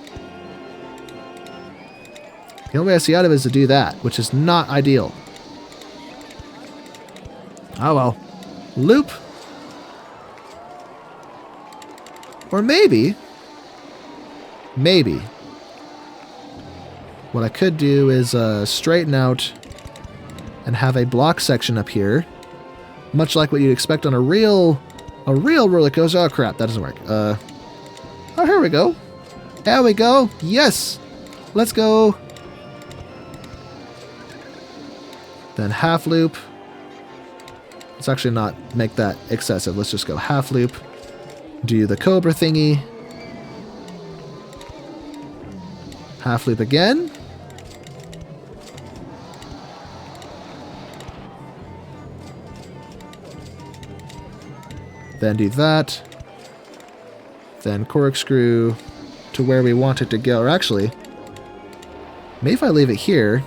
Speaker 1: The only way I see out of it is to do that, which is not ideal. Oh well. Loop. Or maybe, what I could do is straighten out and have a block section up here, much like what you'd expect on a real roller coaster. Oh crap, that doesn't work. Oh, here we go. There we go. Yes, let's go. Then half loop. Let's actually not make that excessive. Let's just go half loop. Do the cobra thingy. Half loop again. Then do that. Then corkscrew to where we want it to go. Or actually, maybe if I leave it here.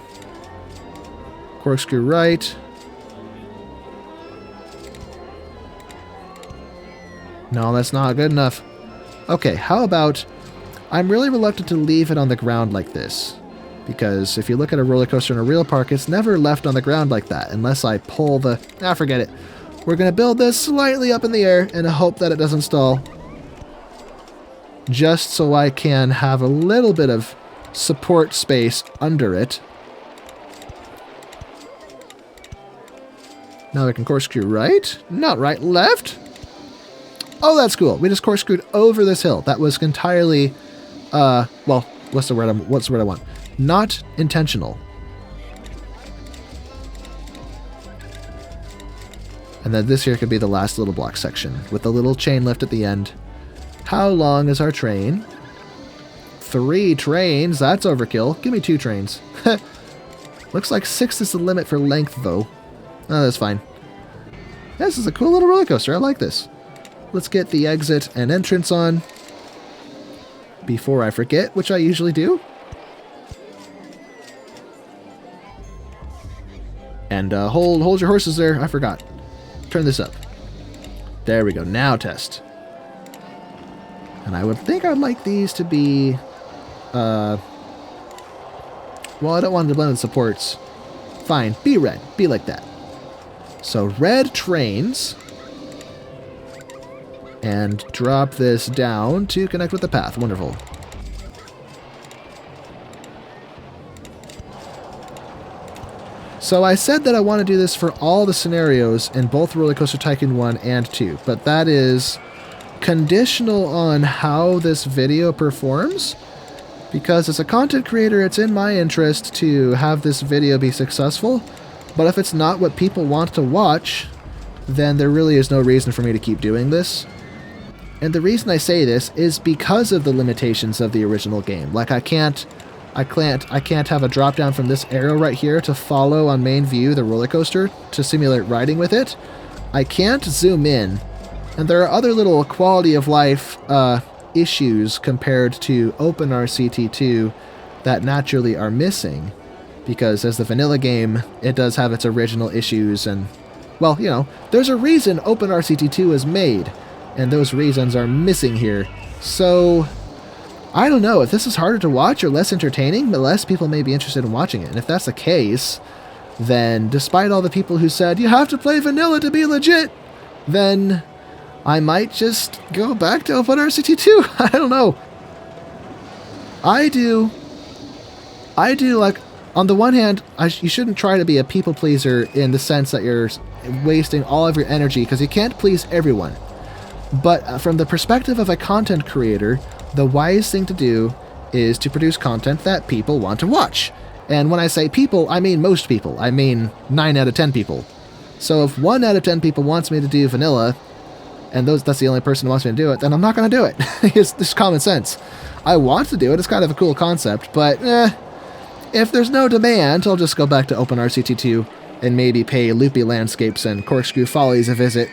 Speaker 1: Corkscrew right. No, that's not good enough. Okay, how about... I'm really reluctant to leave it on the ground like this. Because if you look at a roller coaster in a real park, it's never left on the ground like that. Unless I pull the... Ah, forget it. We're going to build this slightly up in the air and hope that it doesn't stall. Just so I can have a little bit of support space under it. Now we can corkscrew right. Not right, left. Oh, that's cool. We just corkscrewed over this hill. That was entirely, well, what's the word I want? Not intentional. And then this here could be the last little block section with the little chain lift at the end. How long is our train? 3 trains. That's overkill. Give me 2 trains. Looks like 6 is the limit for length, though. Oh, that's fine. This is a cool little roller coaster. I like this. Let's get the exit and entrance on before I forget, which I usually do. And hold your horses there. I forgot. Turn this up. There we go. Now test. And I would think I'd like these to be... well, I don't want to blend with supports. Fine. Be red. Be like that. So red trains. And drop this down to connect with the path. Wonderful. So I said that I want to do this for all the scenarios in both RollerCoaster Tycoon 1 and 2, but that is conditional on how this video performs, because as a content creator, it's in my interest to have this video be successful, but if it's not what people want to watch, then there really is no reason for me to keep doing this. And the reason I say this is because of the limitations of the original game. Like I can't have a drop down from this arrow right here to follow on main view the roller coaster to simulate riding with it. I can't zoom in, and there are other little quality of life issues compared to OpenRCT2 that naturally are missing, because as the vanilla game, it does have its original issues, and well, you know, there's a reason OpenRCT2 is made. And those reasons are missing here. So, I don't know. If this is harder to watch or less entertaining, but less people may be interested in watching it. And if that's the case, then despite all the people who said, you have to play vanilla to be legit, then I might just go back to OpenRCT2. I don't know. I do, like, on the one hand, you shouldn't try to be a people pleaser in the sense that you're wasting all of your energy, because you can't please everyone. But from the perspective of a content creator, the wise thing to do is to produce content that people want to watch. And when I say people, I mean most people. I mean 9 out of 10 people. So if 1 out of 10 people wants me to do vanilla, and that's the only person who wants me to do it, then I'm not going to do it. It's just common sense. I want to do it. It's kind of a cool concept, but if there's no demand, I'll just go back to OpenRCT2 and maybe pay Loopy Landscapes and Corkscrew Follies a visit.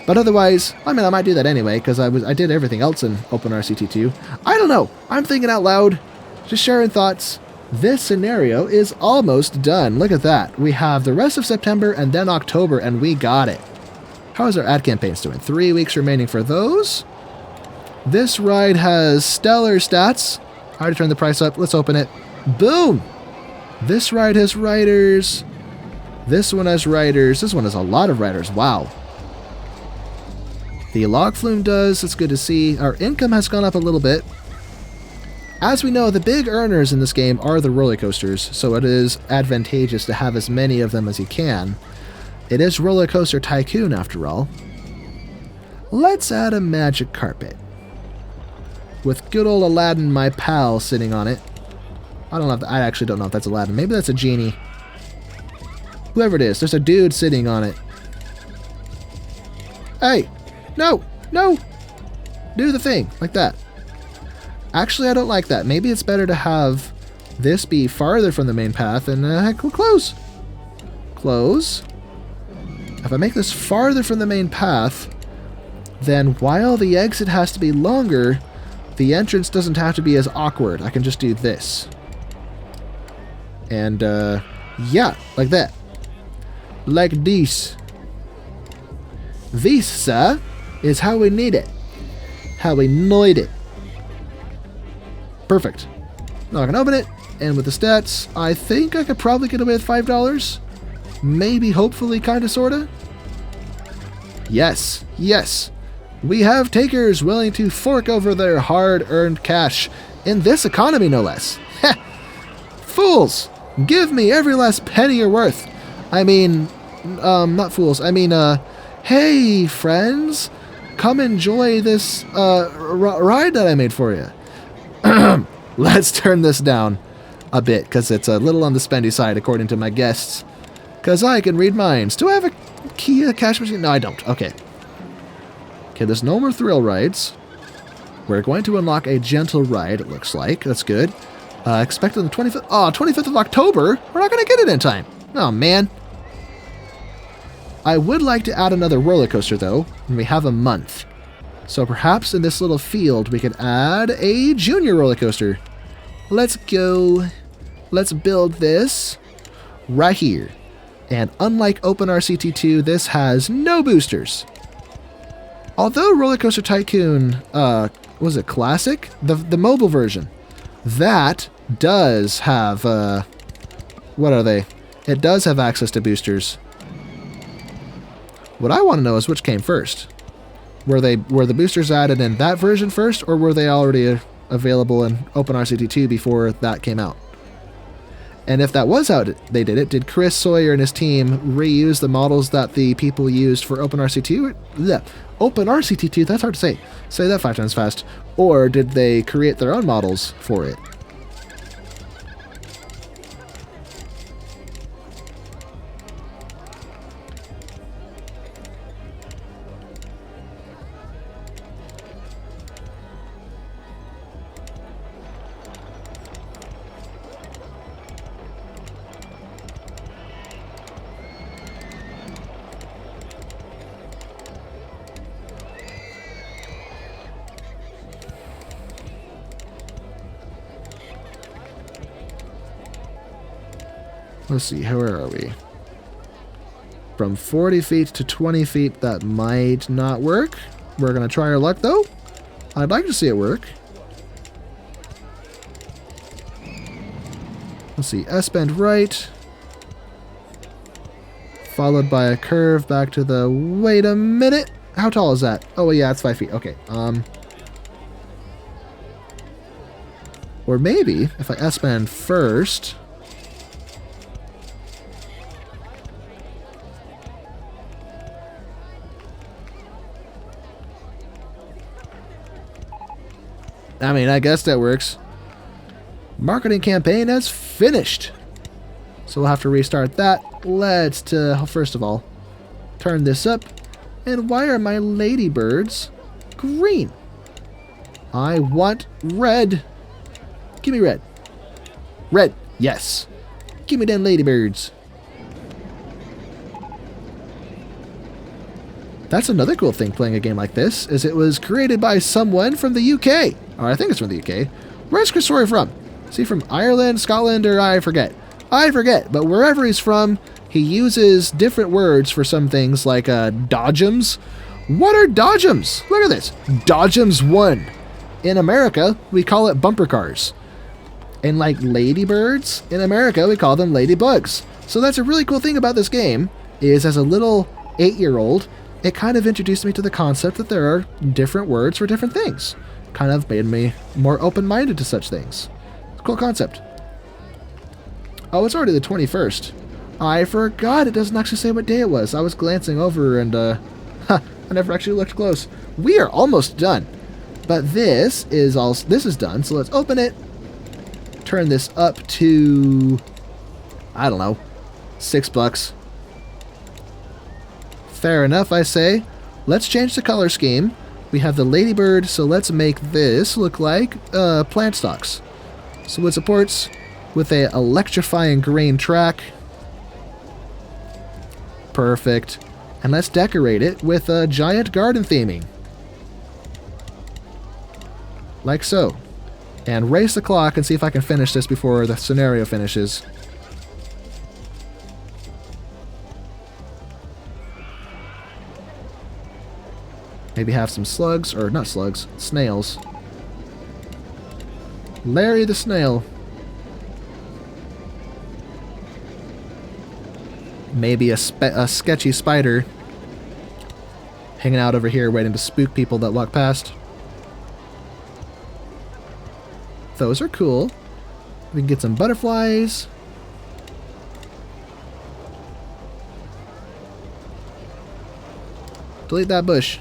Speaker 1: But otherwise, I mean, I might do that anyway, because I did everything else in OpenRCT2. I don't know. I'm thinking out loud, just sharing thoughts. This scenario is almost done. Look at that. We have the rest of September and then October, and we got it. How is our ad campaigns doing? 3 weeks remaining for those. This ride has stellar stats. I already turned the price up. Let's open it. Boom! This ride has riders. This one has riders. This one has a lot of riders. Wow. The Log Flume does. It's good to see. Our income has gone up a little bit. As we know, the big earners in this game are the roller coasters, so it is advantageous to have as many of them as you can. It is RollerCoaster Tycoon, after all. Let's add a magic carpet. With good old Aladdin, my pal, sitting on it. I actually don't know if that's Aladdin. Maybe that's a genie. Whoever it is, there's a dude sitting on it. Hey! No! No! Do the thing, like that. Actually, I don't like that. Maybe it's better to have this be farther from the main path and close. Close. If I make this farther from the main path, then while the exit has to be longer, the entrance doesn't have to be as awkward. I can just do this. And, yeah, like that. Like this. This, sir, is how we need it. How we need it. Perfect. Now I can open it, and with the stats, I think I could probably get away with $5. Maybe, hopefully, kinda, sorta. Yes, yes. We have takers willing to fork over their hard-earned cash, in this economy, no less. Heh! Fools! Give me every last penny you're worth. I mean, not fools. I mean, hey, friends, come enjoy this, ride that I made for you. Let's turn this down a bit, because it's a little on the spendy side, according to my guests. Because I can read minds. Do I have a Kia cash machine? No, I don't. Okay. Okay, there's no more thrill rides. We're going to unlock a gentle ride, it looks like. That's good. Expected on the 25th. Oh, 25th of October? We're not going to get it in time. Oh, man. I would like to add another roller coaster, though, and we have a month. So perhaps in this little field, we could add a junior roller coaster. Let's go. Let's build this right here. And unlike OpenRCT2, this has no boosters. Although RollerCoaster Tycoon, was it Classic? The mobile version. That does have, what are they? It does have access to boosters. What I want to know is which came first. Were the boosters added in that version first, or were they already available in OpenRCT2 before that came out? And if that was how they did it, did Chris Sawyer and his team reuse the models that the people used for OpenRCT2? Yeah, OpenRCT2, that's hard to say. Say that 5 times fast. Or did they create their own models for it? Let's see, where are we? From 40 feet to 20 feet, that might not work. We're going to try our luck, though. I'd like to see it work. Let's see, S-bend right. Followed by a curve back to the... Wait a minute! How tall is that? Oh, yeah, it's 5 feet. Okay, Or maybe, if I S-bend first... I mean, I guess that works. Marketing campaign has finished. So we'll have to restart that. Let's, first of all, Turn this up. And why are my ladybirds green? I want red. Give me red. Red. Yes. Give me them ladybirds. That's another cool thing playing a game like this, is it was created by someone from the UK. Or I think it's from the UK. Where's Chris Sawyer from? Is he from Ireland, Scotland, or I forget? I forget, but wherever he's from, he uses different words for some things like dodgems. What are dodgems? Look at this. Dodgems 1. In America, we call it bumper cars. And like ladybirds, in America, we call them ladybugs. So that's a really cool thing about this game, is as a little 8-year-old, it kind of introduced me to the concept that there are different words for different things. Kind of made me more open-minded to such things. Cool concept. Oh, it's already the 21st. I forgot it doesn't actually say what day it was. I was glancing over and, I never actually looked close. We are almost done. But this is done, so let's open it. Turn this up to, I don't know, $6. Fair enough, I say. Let's change the color scheme. We have the ladybird, so let's make this look like plant stalks. So it supports with a electrifying green track. Perfect. And let's decorate it with a giant garden theming. Like so. And race the clock and see if I can finish this before the scenario finishes. Maybe have some slugs, or not slugs, snails. Larry the snail. Maybe a sketchy spider hanging out over here waiting to spook people that walk past. Those are cool. We can get some butterflies. Delete that bush.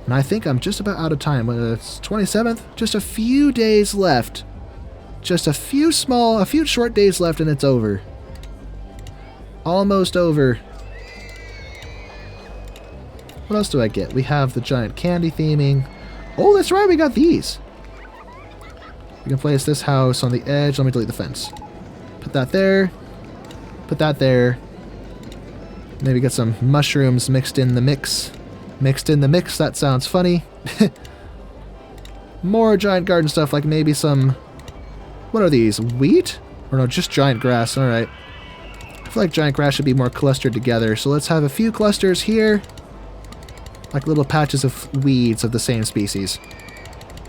Speaker 1: And I think I'm just about out of time. It's 27th. Just a few days left. Just a few short days left and it's over. Almost over. What else do I get? We have the giant candy theming. Oh, that's right, we got these. We can place this house on the edge. Let me delete the fence. Put that there. Put that there. Maybe get some mushrooms mixed in the mix. Mixed in the mix, that sounds funny. More giant garden stuff, like maybe some... What are these? Wheat? Or no, just giant grass. Alright. I feel like giant grass should be more clustered together. So let's have a few clusters here. Like little patches of weeds of the same species.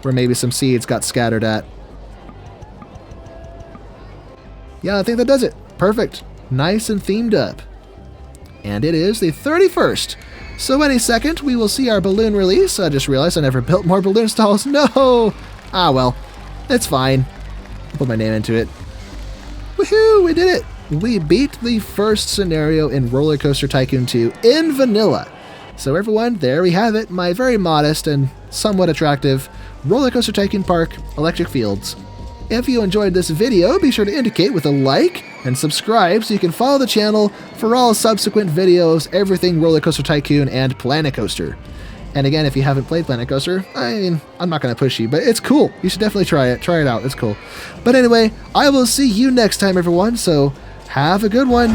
Speaker 1: Where maybe some seeds got scattered at. Yeah, I think that does it. Perfect. Nice and themed up. And it is the 31st. So any second, we will see our balloon release. I just realized I never built more balloon stalls. No! Ah, well. It's fine. I'll put my name into it. Woohoo! We did it! We beat the first scenario in RollerCoaster Tycoon 2 in vanilla. So everyone, there we have it. My very modest and somewhat attractive RollerCoaster Tycoon Park Electric Fields. If you enjoyed this video, be sure to indicate with a like and subscribe so you can follow the channel for all subsequent videos, everything RollerCoaster Tycoon and Planet Coaster. And again, if you haven't played Planet Coaster, I mean, I'm not going to push you, but it's cool. You should definitely try it. Try it out. It's cool. But anyway, I will see you next time, everyone, so have a good one.